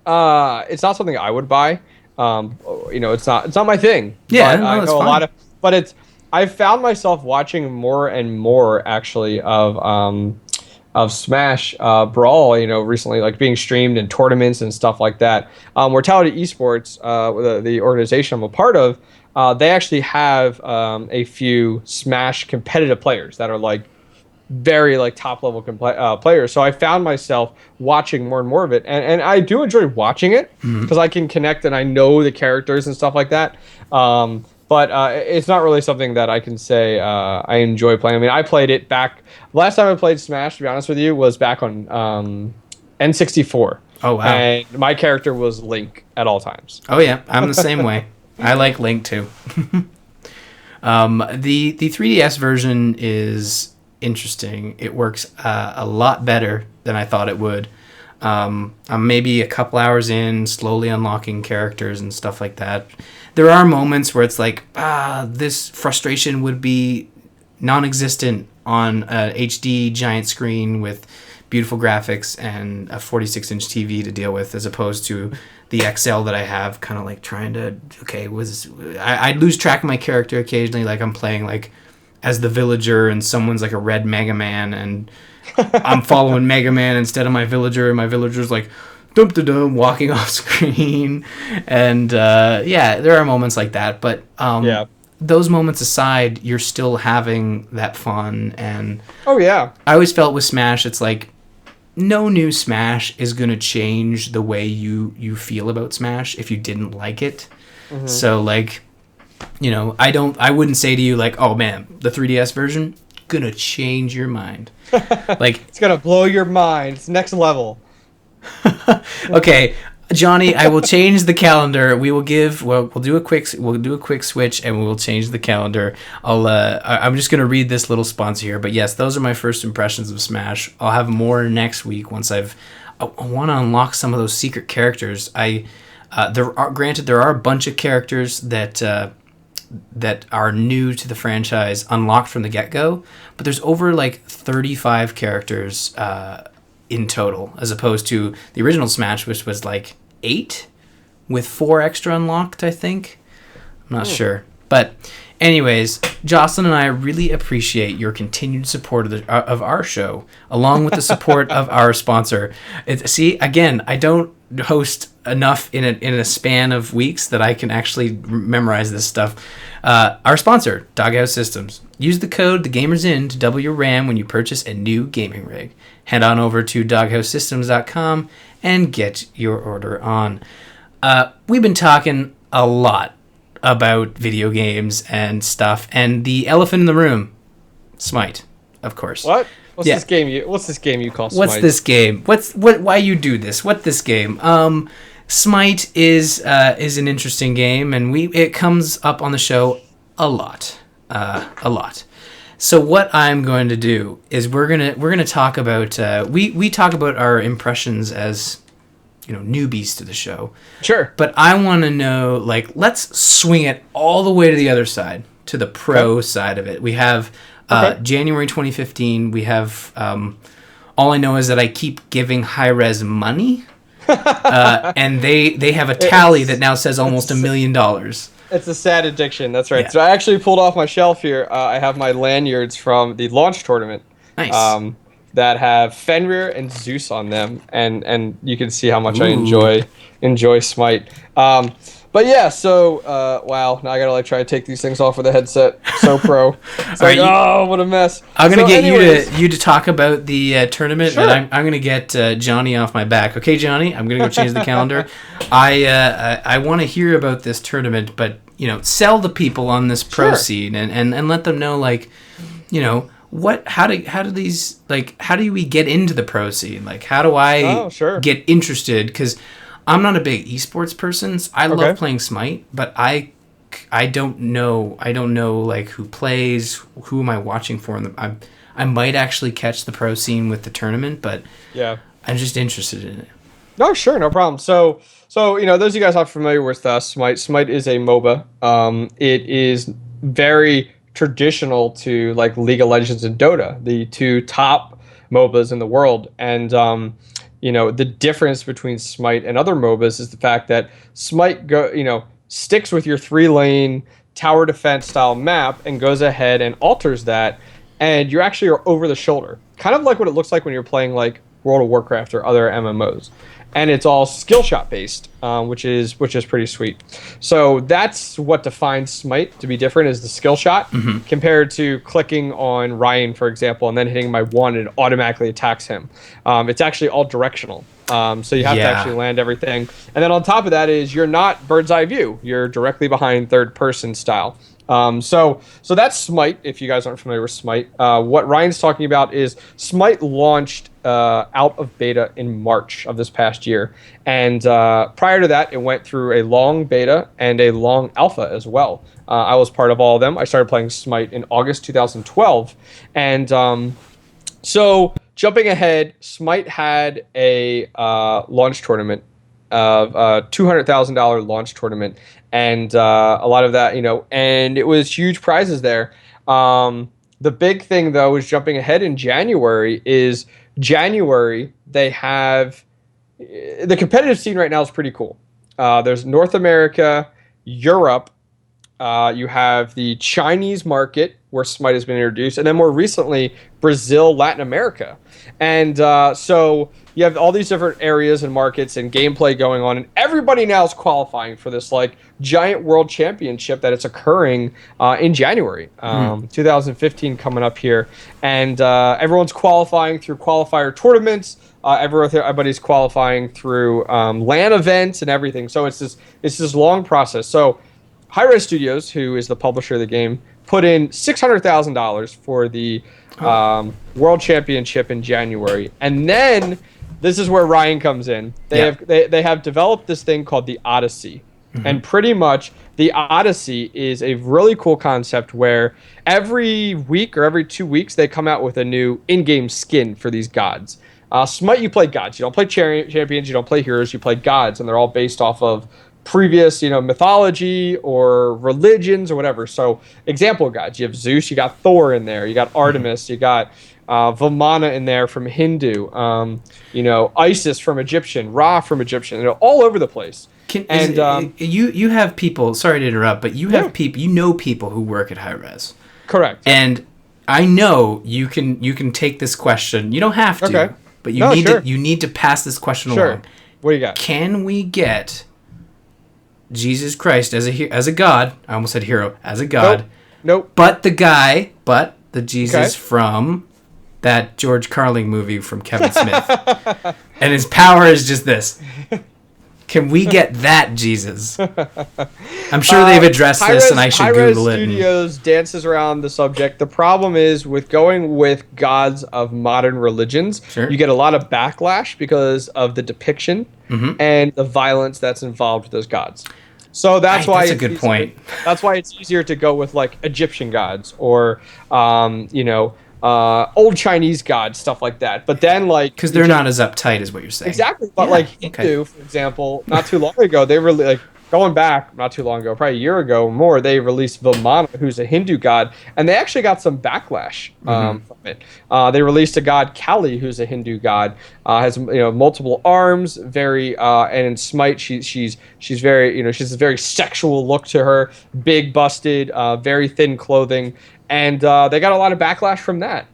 It's not something I would buy. It's not my thing.
Yeah,
but I know a lot of, I've found myself watching more and more actually of Smash Brawl, recently, like being streamed in tournaments and stuff like that. Mortality Esports, the organization I'm a part of, they actually have a few Smash competitive players that are like very like top level players. So I found myself watching more and more of it, and I do enjoy watching it because I can connect and I know the characters and stuff like that. But it's not really something that I can say I enjoy playing. I mean, I played it back... Last time I played Smash, to be honest with you, was back on N64.
Oh, wow.
And my character was Link at all times.
Oh, yeah. I'm the same way. I like Link, too. The 3DS version is interesting. It works a lot better than I thought it would. I'm maybe a couple hours in, slowly unlocking characters and stuff like that. There are moments where it's like, this frustration would be non-existent on a HD giant screen with beautiful graphics and a 46-inch TV to deal with, as opposed to the XL that I have, kind of like trying to, I'd lose track of my character occasionally, like I'm playing like as the villager and someone's like a red Mega Man and I'm following Mega Man instead of my villager, and my villager's like dum-da-dum walking off screen. And there are moments like that, but those moments aside, you're still having that fun. And I always felt with Smash, it's like no new Smash is going to change the way you feel about Smash if you didn't like it. So like, I wouldn't say to you like, oh man, the 3DS version gonna change your mind. Like,
it's gonna blow your mind. It's next level.
Okay, Johnny, I will change the calendar. We'll do a quick switch and we will change the calendar. I'm just gonna read this little sponsor here, but yes, those are my first impressions of Smash. I'll have more next week once I want to unlock some of those secret characters. There are a bunch of characters that that are new to the franchise unlocked from the get-go, but there's over like 35 characters in total, as opposed to the original Smash, which was like 8 with 4 extra unlocked, I think. I'm not sure. But anyways, Jocelyn and I really appreciate your continued support of our show, along with the support of our sponsor. See, again, I don't host enough in a span of weeks that I can actually memorize this stuff. Our sponsor, Doghouse Systems. Use the code TheGamersIn to double your RAM when you purchase a new gaming rig. Head on over to doghousesystems.com and get your order on. We've been talking a lot about video games and stuff, and the elephant in the room, Smite, of course.
What? What's this game you call Smite?
What's this game? Why you do this? What this game? Smite is an interesting game, and it comes up on the show a lot. So what I'm going to do is we're gonna talk about we talk about our impressions as newbies to the show.
Sure.
But I want to know, like, let's swing it all the way to the other side, to the pro side of it. We have January 2015. We have all I know is that I keep giving HiRez money, and they have a tally that now says almost $1 million.
It's a sad addiction. That's right.
Yeah.
So I actually pulled off my shelf here. I have my lanyards from the launch tournament.
Nice.
That have Fenrir and Zeus on them, and you can see how much I enjoy Smite. But yeah, so wow, now I gotta try to take these things off with a headset. So pro. It's like, oh, what a mess.
I'm gonna get you to talk about the tournament, sure. And I'm gonna get Johnny off my back. Okay, Johnny, I'm gonna go change the calendar. I want to hear about this tournament, but sell the people on this pro
sure.
scene and let them know, like, how do we get into the pro scene? Like, how do I get interested? Because I'm not a big esports person. So I love playing Smite, but I don't know like who plays, who am I watching for. I might actually catch the pro scene with the tournament, but yeah, I'm just interested in it.
No, sure, no problem. So those of you guys not familiar with Smite. Smite is a MOBA. It is very traditional to like League of Legends and Dota, the two top MOBAs in the world. And the difference between Smite and other MOBAs is the fact that Smite sticks with your 3-lane tower defense style map and goes ahead and alters that, and you actually are over the shoulder, kind of like what it looks like when you're playing like World of Warcraft or other MMOs. And it's all skill shot based, which is pretty sweet. So that's what defines Smite to be different, is the skill shot, compared to clicking on Ryan, for example, and then hitting my 1 and it automatically attacks him. It's actually all directional. So you have to actually land everything. And then on top of that is you're not bird's eye view. You're directly behind third person style. So that's Smite, if you guys aren't familiar with Smite. What Ryan's talking about is Smite launched out of beta in March of this past year. And prior to that, it went through a long beta and a long alpha as well. I was part of all of them. I started playing Smite in August 2012. And so jumping ahead, Smite had a launch tournament, $200,000 launch tournament. And a lot of that, and it was huge prizes there. The big thing, though, is jumping ahead in January, they have the competitive scene right now is pretty cool. There's North America, Europe. You have the Chinese market where Smite has been introduced, and then more recently, Brazil, Latin America. And so you have all these different areas and markets and gameplay going on, and everybody now is qualifying for this like giant world championship that is occurring in January, 2015 coming up here. And everyone's qualifying through qualifier tournaments. Everybody's qualifying through LAN events and everything. So it's this long process. So HiRez Studios, who is the publisher of the game, put in $600,000 for the World Championship in January. And then this is where Ryan comes in. They have developed this thing called the Odyssey. And pretty much the Odyssey is a really cool concept where every week or every 2 weeks they come out with a new in-game skin for these gods. Smite, you play gods. You don't play champions. You don't play heroes. You play gods, and they're all based off of previous, mythology or religions or whatever. So example gods, you have Zeus, you got Thor in there, you got Artemis, you got Vamana in there from Hindu, Isis from Egyptian, Ra from Egyptian, all over the place.
You have people, sorry to interrupt, but you have people, people who work at HiRez.
Correct.
And I know you can take this question. You don't have to,
okay.
But you need to pass this question along.
What do you got?
Can we get Jesus Christ as a god? I almost said hero, as a god.
Nope.
But the Jesus from that George Carlin movie from Kevin Smith. And his power is just this. Can we get that Jesus? I'm sure they've addressed this, and I should Google it.
HiRez Studios dances around the subject. The problem is with going with gods of modern religions, you get a lot of backlash because of the depiction and the violence that's involved with those gods. So that's why
that's a good point.
That's why it's easier to go with like Egyptian gods or old Chinese gods, stuff like that. But then
because they're not as uptight as what you're saying.
Exactly. But Hindu, for example, not too long ago, they really going back not too long ago, probably a year ago or more, they released Vamana, who's a Hindu god, and they actually got some backlash from it. They released a god Kali, who's a Hindu god, has multiple arms, very and in Smite she's very she has a very sexual look to her, big busted, very thin clothing, and they got a lot of backlash from that.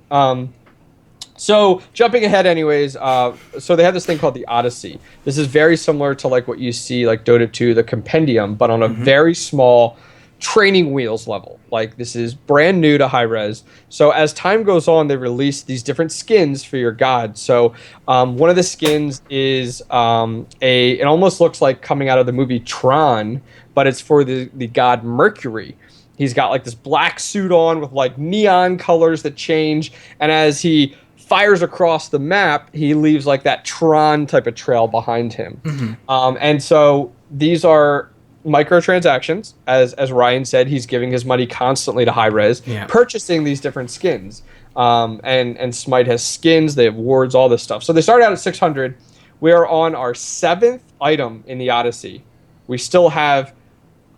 So jumping ahead anyways, so they have this thing called the Odyssey. This is very similar to like what you see like Dota 2, the Compendium, but on a very small training wheels level. Like this is brand new to HiRez. So as time goes on, they release these different skins for your god. So one of the skins is it almost looks like coming out of the movie Tron, but it's for the god Mercury. He's got like this black suit on with like neon colors that change, and as he fires across the map, he leaves like that Tron type of trail behind him. And so these are microtransactions. As Ryan said, he's giving his money constantly to HiRez, purchasing these different skins. And Smite has skins, they have wards, all this stuff. So they start out at 600. We are on our 7th item in the Odyssey. We still have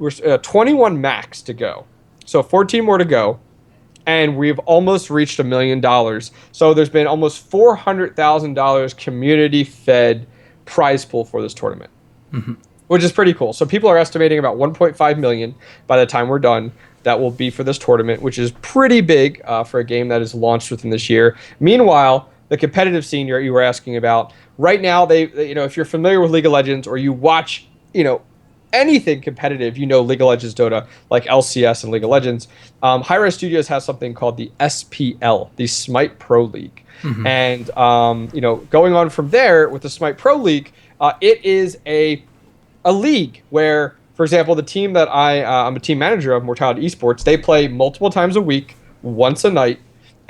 21 max to go. So 14 more to go. And we've almost reached $1 million. So there's been almost $400,000 community-fed prize pool for this tournament, which is pretty cool. So people are estimating about 1.5 million by the time we're done. That will be for this tournament, which is pretty big for a game that is launched within this year. Meanwhile, the competitive scene you were asking about, right now, they if you're familiar with League of Legends or you watch, anything competitive, League of Legends, Dota, like LCS and League of Legends, HiRez Studios has something called the SPL, the Smite Pro League. And, going on from there with the Smite Pro League, it is a league where, for example, the team that I'm a team manager of, Mortality Esports, they play multiple times a week, once a night,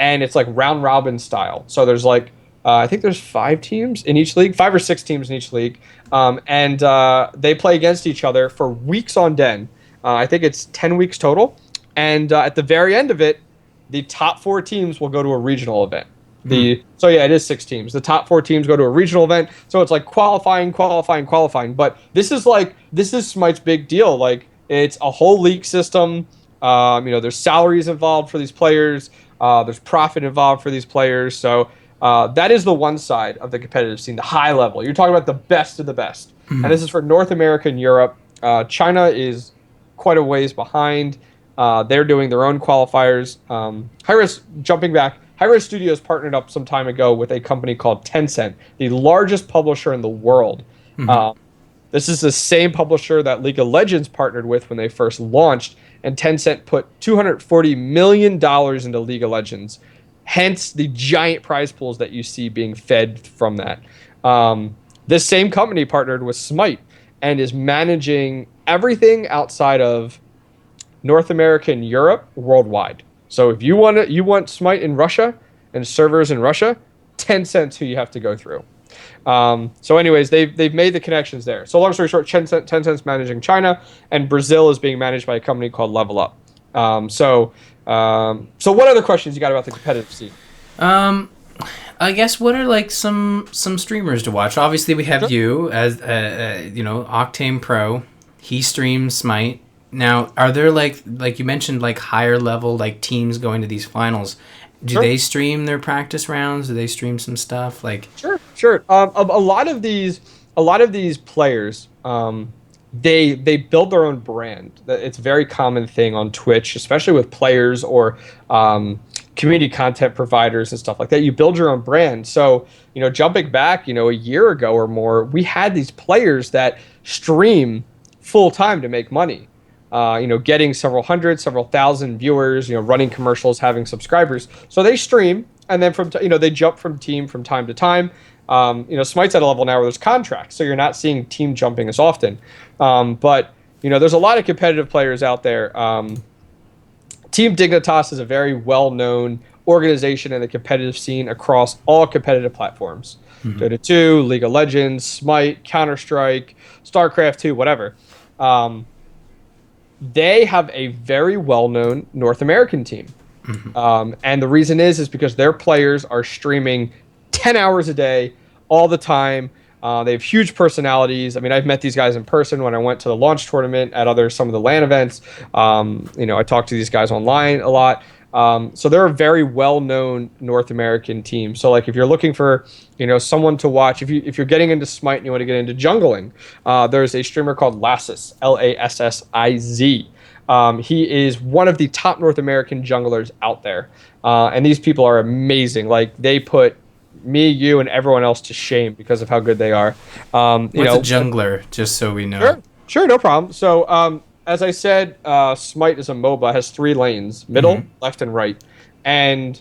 and it's like round robin style. So there's like, I think there's 5 teams in each league, 5 or 6 teams in each league. And they play against each other for weeks on end. I think it's 10 weeks total. And at the very end of it, the top 4 teams will go to a regional event. So yeah, it is 6 teams. The top 4 teams go to a regional event. So it's like qualifying. But this is Smite's big deal. Like, it's a whole league system. There's salaries involved for these players. There's profit involved for these players. So that is the one side of the competitive scene, the high level. You're talking about the best of the best. And this is for North America and Europe. China is quite a ways behind. They're doing their own qualifiers. Jumping back, HiRez Studios partnered up some time ago with a company called Tencent, the largest publisher in the world. This is the same publisher that League of Legends partnered with when they first launched, and Tencent put $240 million into League of Legends. Hence the giant prize pools that you see being fed from that. This same company partnered with Smite and is managing everything outside of North America and Europe worldwide. So if you want Smite in Russia and servers in Russia, Tencent's who you have to go through. So anyways, they've made the connections there. So long story short, Tencent's managing China, and Brazil is being managed by a company called Level Up. So what other questions you got about the competitive scene?
I guess what are like some streamers to watch? Obviously, we have you as OctanePro. He streams Smite. Now, are there like you mentioned, like higher level like teams going to these finals? Do
Sure.
they stream their practice rounds? Do they stream some stuff like?
Sure. A lot of these players, they build their own brand. It's a very common thing on Twitch, especially with players or community content providers and stuff like that. You build your own brand. So, jumping back, a year ago or more, we had these players that stream full time to make money. Getting several hundred, several thousand viewers, running commercials, having subscribers. So they stream, and then they jump from team from time to time. Smite's at a level now where there's contracts, so you're not seeing team jumping as often. But there's a lot of competitive players out there. Team Dignitas is a very well-known organization in the competitive scene across all competitive platforms. Dota 2, League of Legends, Smite, Counter-Strike, StarCraft 2, whatever. They have a very well-known North American team. And the reason is because their players are streaming 10 hours a day, all the time. They have huge personalities. I mean, I've met these guys in person when I went to the launch tournament at some of the LAN events. I talked to these guys online a lot. So they're a very well-known North American team. So like if you're looking for, someone to watch, if you're getting into Smite and you want to get into jungling, there's a streamer called Lassiz, Lassiz. He is one of the top North American junglers out there. And these people are amazing. Like they put me, you, and everyone else to shame because of how good they are.
What's a jungler, just so we know?
Sure, no problem. So, as I said, Smite is a MOBA, has 3 lanes, middle, left, and right. And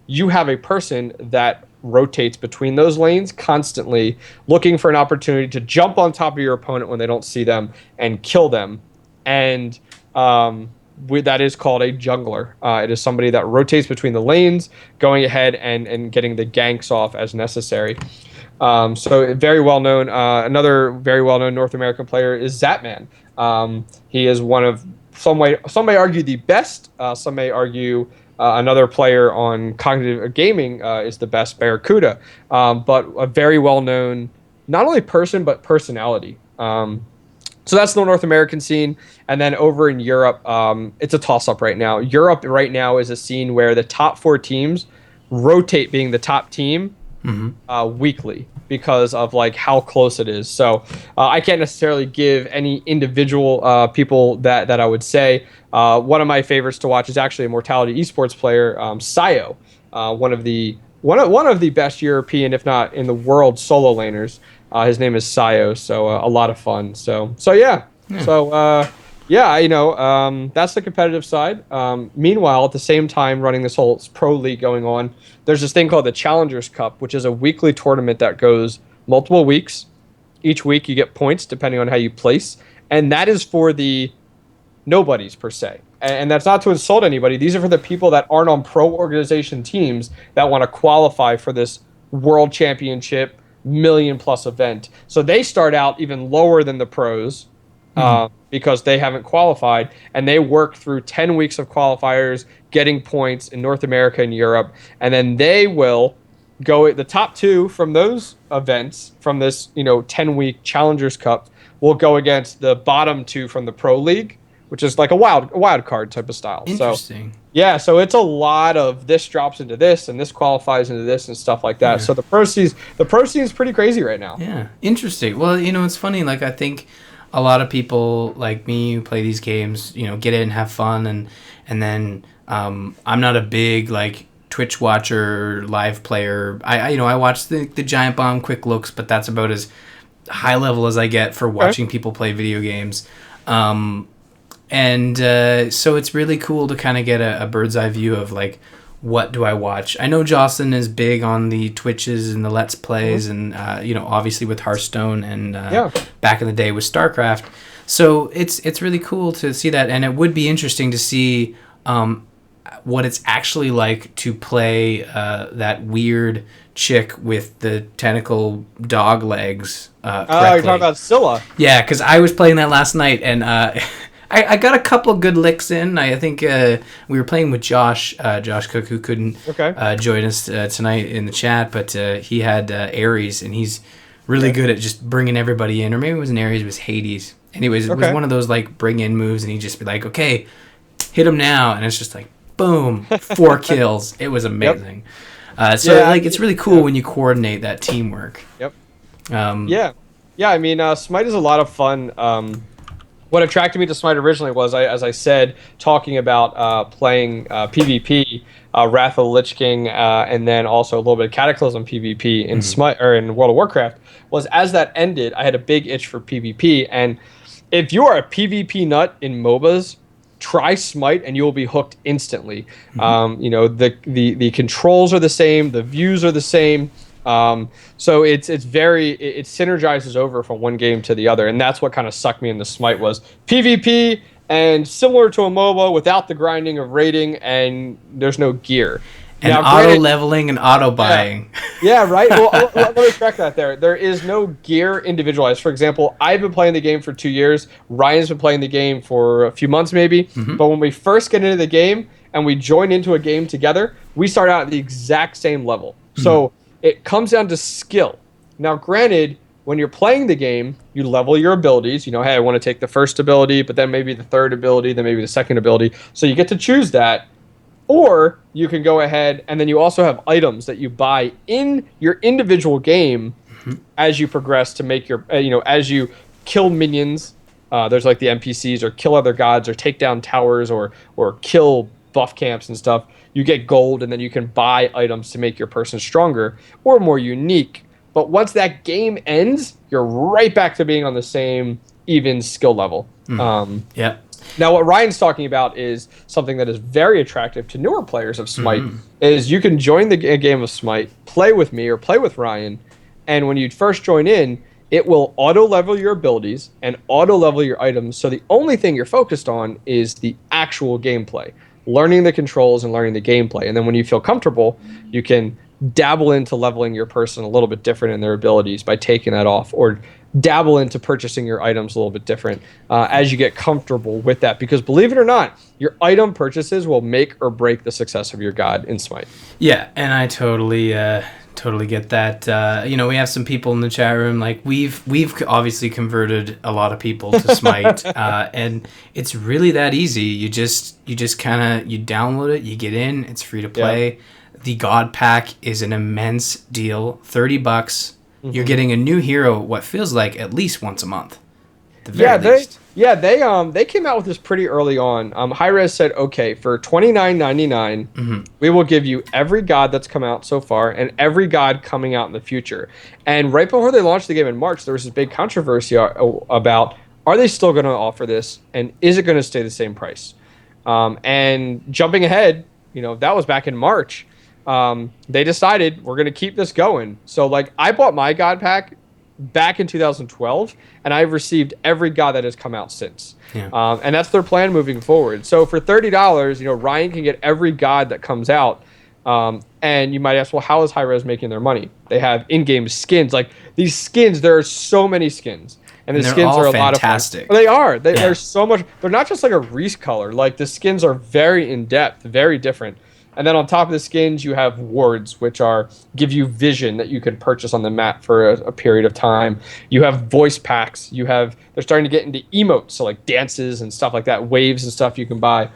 you have a person that rotates between those lanes constantly, looking for an opportunity to jump on top of your opponent when they don't see them and kill them. And that is called a jungler. It is somebody that rotates between the lanes, going ahead and getting the ganks off as necessary. So very well known. Another very well known North American player is Zatman. He is one of some may argue the best. Some may argue another player on cognitive gaming is the best, Barracuda. But a very well known not only person but personality. So that's the North American scene. And then over in Europe, it's a toss-up right now. Europe right now is a scene where the top 4 teams rotate being the top team weekly because of like how close it is. So I can't necessarily give any individual people that I would say. One of my favorites to watch is actually a Mortality esports player, Sayo, one of the best European, if not in the world, solo laners. His name is Sayo, so a lot of fun. So yeah. That's the competitive side. Meanwhile, at the same time, running this whole pro league going on, there's this thing called the Challengers Cup, which is a weekly tournament that goes multiple weeks. Each week you get points depending on how you place, and that is for the nobodies per se. And that's not to insult anybody. These are for the people that aren't on pro organization teams that want to qualify for this World Championship million-plus event. So they start out even lower than the pros. Because they haven't qualified, and they work through 10 weeks of qualifiers, getting points in North America and Europe, and then they will go, the top 2 from those events, from this 10-week Challengers Cup, will go against the bottom 2 from the Pro League, which is like a wild card type of style.
Interesting.
So, so it's a lot of this drops into this, and this qualifies into this, and stuff like that. Yeah. So the pro scene is pretty crazy right now.
Yeah, interesting. Well, it's funny. Like I think a lot of people like me who play these games, get in and have fun, and then I'm not a big like Twitch watcher, live player. I watch the Giant Bomb quick looks, but that's about as high level as I get for watching people play video games. So it's really cool to kind of get a bird's eye view of like, what do I watch? I know Jocelyn is big on the Twitches and the Let's Plays, and obviously with Hearthstone and back in the day with StarCraft. So it's really cool to see that, and it would be interesting to see what it's actually like to play that weird chick with the tentacle dog legs. Correctly.
Oh, you're talking about Scylla.
Yeah, because I was playing that last night, and I got a couple good licks in. I think we were playing with Josh Cook, who couldn't join us tonight in the chat, but he had Ares, and he's really good at just bringing everybody in. Or maybe it wasn't Ares, it was Hades. Anyways, it was one of those like bring in moves, and he'd just be like, okay, hit him now, and it's just like boom, 4 kills. It was amazing. It's really cool when you coordinate that teamwork.
Yep. I mean, Smite is a lot of fun. What attracted me to Smite originally was, as I said, talking about playing PvP, Wrath of the Lich King, and then also a little bit of Cataclysm PvP in Smite or in World of Warcraft. Was as that ended, I had a big itch for PvP, and if you are a PvP nut in MOBAs, try Smite and you will be hooked instantly. The controls are the same, the views are the same. So it synergizes over from one game to the other, and that's what kind of sucked me into Smite was PvP and similar to a MOBA without the grinding of raiding, and there's no gear.
And auto leveling and auto buying.
Yeah, right. Well, let me correct that there. There is no gear individualized. For example, I've been playing the game for 2 years. Ryan's been playing the game for a few months maybe. But when we first get into the game and we join into a game together, we start out at the exact same level. So it comes down to skill. Now, granted, when you're playing the game, you level your abilities. You know, hey, I want to take the first ability, but then maybe the third ability, then maybe the second ability. So you get to choose that. Or you can go ahead, and then you also have items that you buy in your individual game as you progress to make your, as you kill minions. There's like the NPCs, or kill other gods, or take down towers, or kill buff camps and stuff. You get gold, and then you can buy items to make your person stronger or more unique. But once that game ends, you're right back to being on the same even skill level.
Yeah.
Now, what Ryan's talking about is something that is very attractive to newer players of Smite, is you can join the game of Smite, play with me or play with Ryan, and when you first join in, it will auto-level your abilities and auto-level your items, so the only thing you're focused on is the actual gameplay, learning the controls and learning the gameplay. And then when you feel comfortable, you can dabble into leveling your person a little bit different in their abilities by taking that off, or dabble into purchasing your items a little bit different as you get comfortable with that. Because believe it or not, your item purchases will make or break the success of your god in Smite.
Yeah, and I totally get that. We have some people in the chat room, like we've obviously converted a lot of people to Smite, and it's really that easy. You just kind of, you download it, you get in, it's free to play. Yeah. The God Pack is an immense deal, $30. You're getting a new hero, what feels like at least once a month. At the very least.
They came out with this pretty early on. HiRez said, okay, for $29.99, we will give you every god that's come out so far and every god coming out in the future. And right before they launched the game in March, there was this big controversy about, are they still going to offer this, and is it going to stay the same price? And jumping ahead, that was back in March. They decided we're going to keep this going. So like, I bought my god pack back in 2012, and I've received every god that has come out since. Yeah. And that's their plan moving forward. So for $30, Ryan can get every god that comes out. And you might ask, well, how is HiRez making their money? They have in-game skins. Like these skins, there are so many skins. And the skins are a
fantastic.
Lot of fun. They are. There's so much. They're not just like a Reese color. Like the skins are very in-depth, very different. And then on top of the skins, you have wards, which give you vision that you can purchase on the map for a period of time. You have voice packs. They're starting to get into emotes, so like dances and stuff like that, waves and stuff you can buy.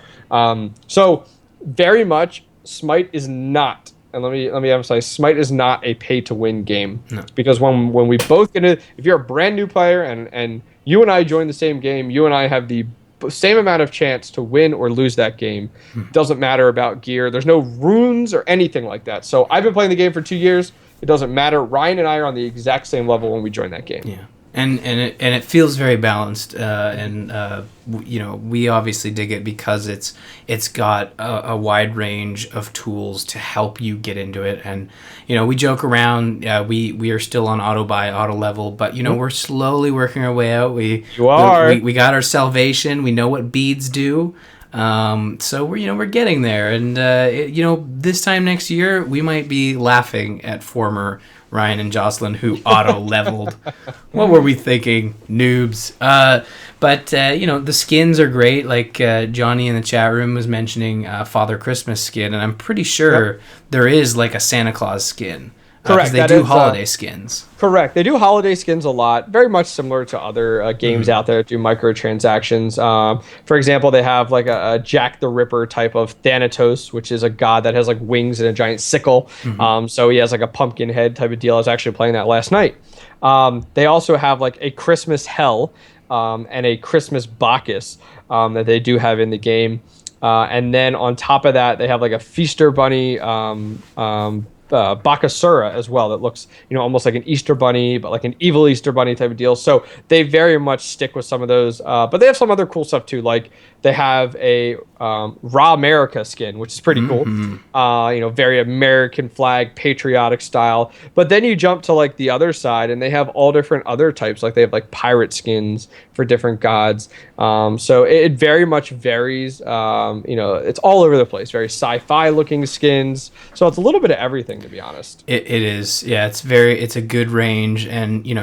So very much, Smite is not, and let me emphasize, Smite is not a pay-to-win game. No. Because when we both get in, if you're a brand new player and you and I join the same game, you and I have the same amount of chance to win or lose that game. Doesn't matter about gear. There's no runes or anything like that. So I've been playing the game for 2 years. It doesn't matter. Ryan and I are on the exact same level when we join that game.
Yeah. And it feels very balanced, we obviously dig it because it's got a wide range of tools to help you get into it, and we joke around. We are still on auto buy, auto level, but we're slowly working our way out. We got our salvation. We know what beads do. So we're getting there, and this time next year we might be laughing at former Ryan and Jocelyn who auto leveled. What were we thinking, noobs? But the skins are great. Like Johnny in the chat room was mentioning Father Christmas skin, and I'm pretty sure there is like a Santa Claus skin. Because
Correct.
they
That
do
is
holiday skins.
correct. They do holiday skins a lot, very much similar to other games out there that do microtransactions. For example, they have like a Jack the Ripper type of Thanatos, which is a god that has like wings and a giant sickle. So he has like a pumpkin head type of deal. I was actually playing that last night. They also have like a Christmas Hell and a Christmas Bacchus that they do have in the game. And then on top of that, they have like a Feaster Bunny Bakasura as well that looks, almost like an Easter bunny, but like an evil Easter bunny type of deal. So they very much stick with some of those, but they have some other cool stuff too. Like they have a Raw America skin, which is pretty cool. Very American flag, patriotic style. But then you jump to like the other side, and they have all different other types. Like they have like pirate skins for different gods. So it very much varies. It's all over the place. Very sci-fi looking skins. So it's a little bit of everything, to be honest.
It is. Yeah, it's a good range, and you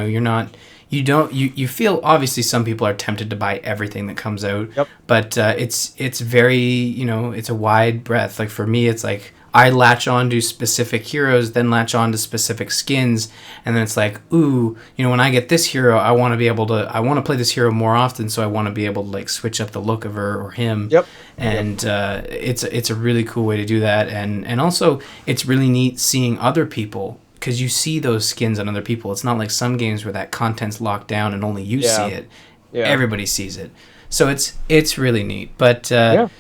feel, obviously some people are tempted to buy everything that comes out.
Yep.
But it's very, it's a wide breadth. Like for me, it's like I latch on to specific heroes, then latch on to specific skins, and then it's like, ooh, when I get this hero, I want to play this hero more often, so I want to be able to like switch up the look of her or him.
Yep.
And it's a really cool way to do that, and also it's really neat seeing other people, because you see those skins on other people. It's not like some games where that content's locked down and only you see it. Yeah. Everybody sees it. So it's really neat. But so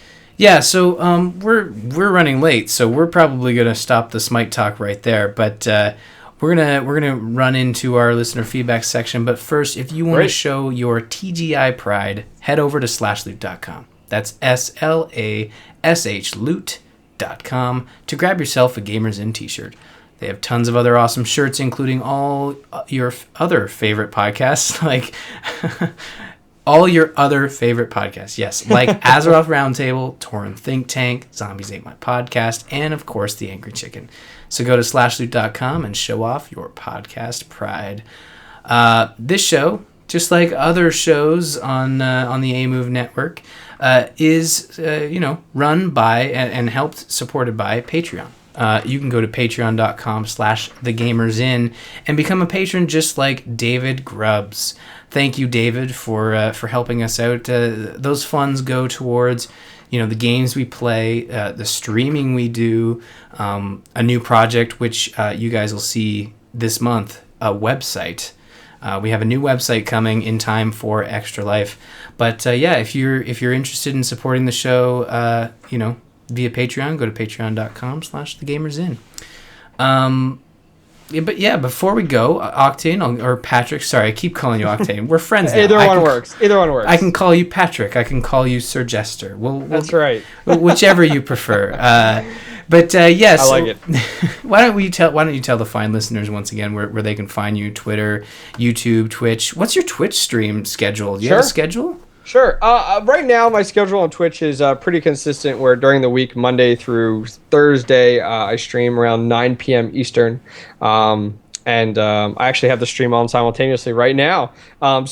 we're running late, so we're probably gonna stop the Smite talk right there. But we're gonna run into our listener feedback section. But first, if you want to show your TGI pride, head over to slashloot.com. That's SLASH loot.com to grab yourself a Gamers In t-shirt. They have tons of other awesome shirts, including all your other favorite podcasts, like all your other favorite podcasts. Yes, like Azeroth Roundtable, Tauren Think Tank, Zombies Ate My Podcast, and of course, The Angry Chicken. So go to slashloot.com and show off your podcast pride. This show, just like other shows on the A-Move network, is run by and helped supported by Patreon. You can go to patreon.com/thegamersin and become a patron just like David Grubbs. Thank you, David, for helping us out. Those funds go towards the games we play, the streaming we do, a new project which you guys will see this month, a website. We have a new website coming in time for Extra Life. But if you're interested in supporting the show, via Patreon, go to patreon.com/thegamersin. Before we go, Octane or Patrick, sorry, I keep calling you Octane. We're friends now.
Either one works.
I can call you Patrick. I can call you Sir Jester.
That's right.
Whichever you prefer. Yes.
I like it.
Why don't you tell the fine listeners once again where they can find you? Twitter, YouTube, Twitch. What's your Twitch stream schedule? Do you have a schedule?
Sure. Right now, my schedule on Twitch is pretty consistent, where during the week, Monday through Thursday, I stream around 9 p.m. Eastern. I actually have the stream on simultaneously right now. I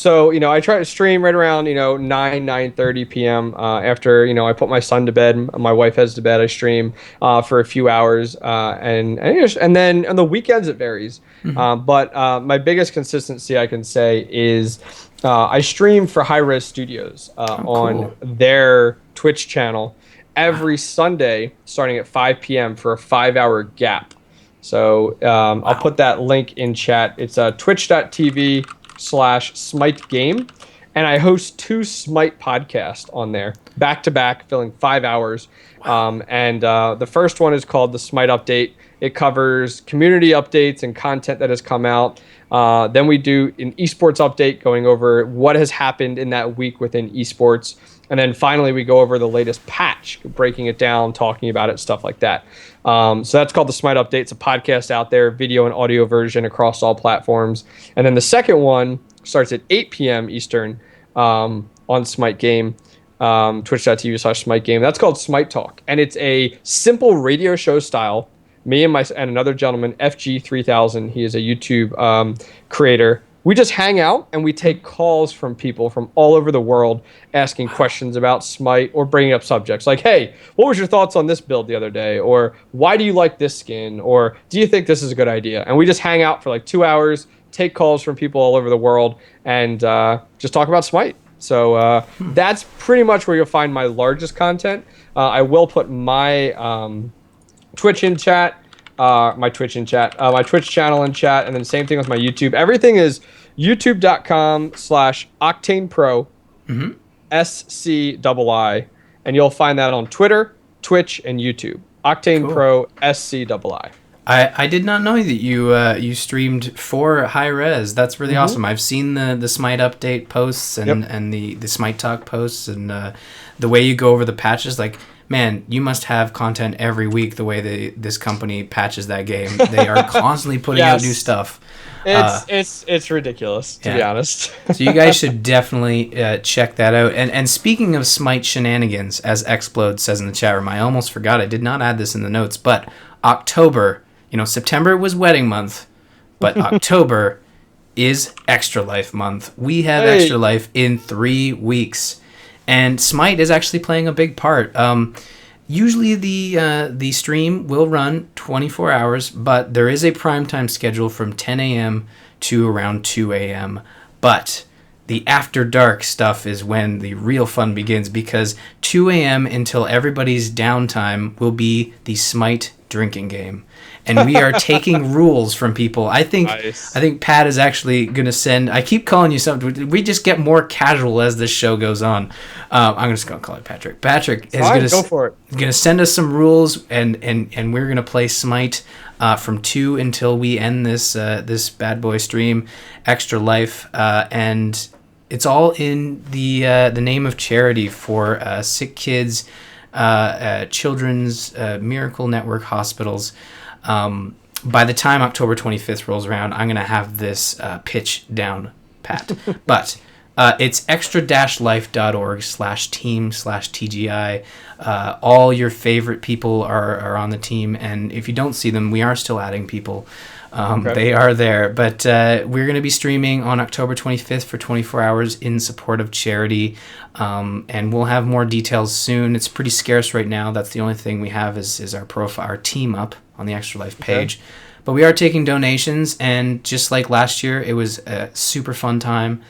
try to stream right around, 9:30 p.m. After, I put my son to bed, my wife heads to bed, I stream for a few hours. And then on the weekends, it varies. But my biggest consistency, I can say, is I stream for HiRez Studios on their Twitch channel every Sunday starting at 5 p.m. for a 5-hour gap. So I'll put that link in chat. It's twitch.tv/Smite Game. And I host 2 Smite podcasts on there, back to back, filling 5 hours. The first one is called the Smite Update. It covers community updates and content that has come out. Then we do an esports update, going over what has happened in that week within esports. And then finally, we go over the latest patch, breaking it down, talking about it, stuff like that. So that's called the Smite Update. It's a podcast out there, video and audio version across all platforms. And then the second one starts at 8 p.m. Eastern on Smite Game, twitch.tv/Smite Game. That's called Smite Talk. And it's a simple radio show style. Me and another gentleman, FG3000, he is a YouTube creator, we just hang out and we take calls from people from all over the world asking questions about Smite or bringing up subjects like, hey, what was your thoughts on this build the other day? Or why do you like this skin? Or do you think this is a good idea? And we just hang out for like 2 hours, take calls from people all over the world, and just talk about Smite. So that's pretty much where you'll find my largest content. I will put my Twitch in chat. My Twitch channel in chat, and then same thing with my YouTube. Everything is youtube.com/OctanePro SCII, and you'll find that on Twitter, Twitch, and YouTube. OctanePro SCII.
I did not know that you streamed for HiRez. That's really awesome. I've seen the Smite update posts and the Smite Talk posts, and the way you go over the patches. Like, man, you must have content every week. The way this company patches that game, they are constantly putting out new stuff.
It's ridiculous, to be honest.
So you guys should definitely check that out. And speaking of Smite shenanigans, as Xplode says in the chat room, I almost forgot. I did not add this in the notes, but October. September was wedding month, but October is Extra Life month. We have Extra Life in 3 weeks, and Smite is actually playing a big part. Usually the stream will run 24 hours, but there is a primetime schedule from 10 a.m. to around 2 a.m. But the after dark stuff is when the real fun begins, because 2 a.m. until everybody's downtime will be the Smite drinking game. And we are taking rules from people. I think Pat is actually going to send... I keep calling you something. We just get more casual as this show goes on. I'm just going to call it Patrick. Patrick is going to send us some rules, and we're going to play Smite from 2 until we end this bad boy stream, Extra Life. And it's all in the name of charity for sick kids, children's Miracle Network hospitals. By the time October 25th rolls around, I'm going to have this pitch down pat. But it's extra-life.org/team/TGI. All your favorite people are on the team, and if you don't see them, we are still adding people. They are there. But we're going to be streaming on October 25th for 24 hours in support of charity, and we'll have more details soon. It's pretty scarce right now. That's the only thing we have is our profile, our team up on the Extra Life page. But we are taking donations, and just like last year, it was a super fun time,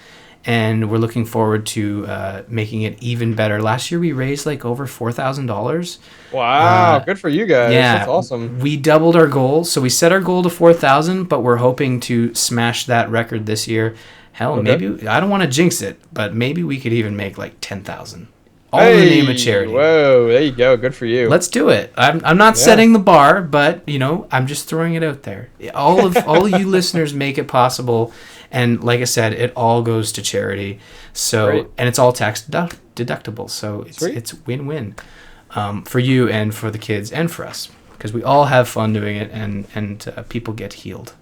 and we're looking forward to making it even better. Last year we raised like over $4,000.
Wow, good for you guys. Yeah, that's awesome.
We doubled our goal, so we set our goal to 4,000, but we're hoping to smash that record this year. Hell, maybe, I don't want to jinx it, but maybe we could even make like 10,000. All in the name of charity.
Whoa, there you go. Good for you.
Let's do it. I'm not setting the bar, but I'm just throwing it out there. All of you listeners make it possible, and like I said, it all goes to charity. So and it's all tax deductible. So it's win-win for you and for the kids and for us, because we all have fun doing it, and people get healed.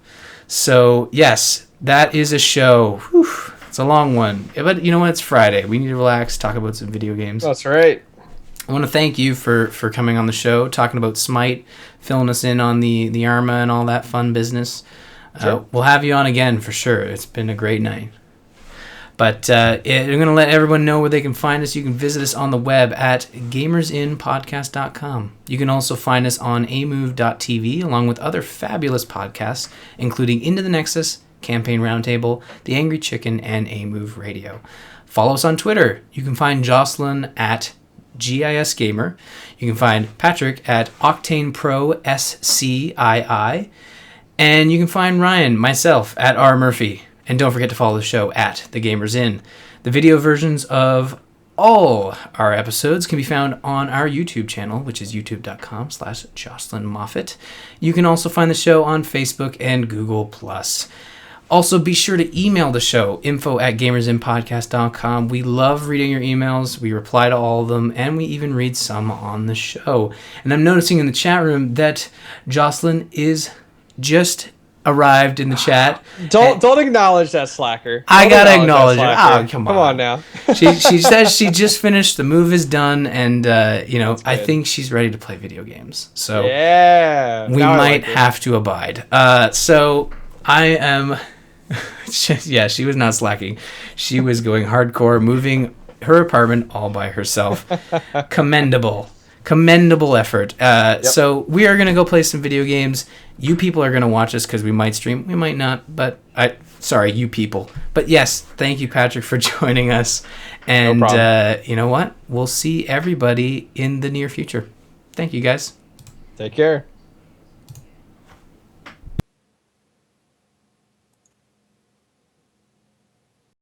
So yes, that is a show. Whew. It's a long one, but you know what? It's Friday. We need to relax, talk about some video games.
That's right.
I want to thank you for coming on the show, talking about Smite, filling us in on the Arma and all that fun business. Sure. We'll have you on again for sure. It's been a great night. But I'm going to let everyone know where they can find us. You can visit us on the web at gamersinpodcast.com. You can also find us on amove.tv, along with other fabulous podcasts, including Into the Nexus, Campaign Roundtable, The Angry Chicken, and A-Move Radio. Follow us on Twitter. You can find Jocelyn at GISGamer. You can find Patrick at OctanePro SCII. And you can find Ryan, myself, at RMurphy. And don't forget to follow the show at The Gamers Inn. The video versions of all our episodes can be found on our YouTube channel, which is youtube.com/JocelynMoffat. You can also find the show on Facebook and Google+. Also, be sure to email the show, info@gamersinpodcast.com. We love reading your emails. We reply to all of them, and we even read some on the show. And I'm noticing in the chat room that Jocelyn is just arrived in the chat.
Don't acknowledge that slacker.
I gotta acknowledge it. Oh, come on.
Come on now.
She says she just finished. The move is done, and I think she's ready to play video games. So
yeah,
we might have to abide. So I am Yeah, she was not slacking. She was going hardcore, moving her apartment all by herself. Commendable effort. So we are going to go play some video games. You people are going to watch us because we might stream. We might not, but sorry, you people. But yes, thank you, Patrick, for joining us. And you know what? We'll see everybody in the near future. Thank you, guys.
Take care.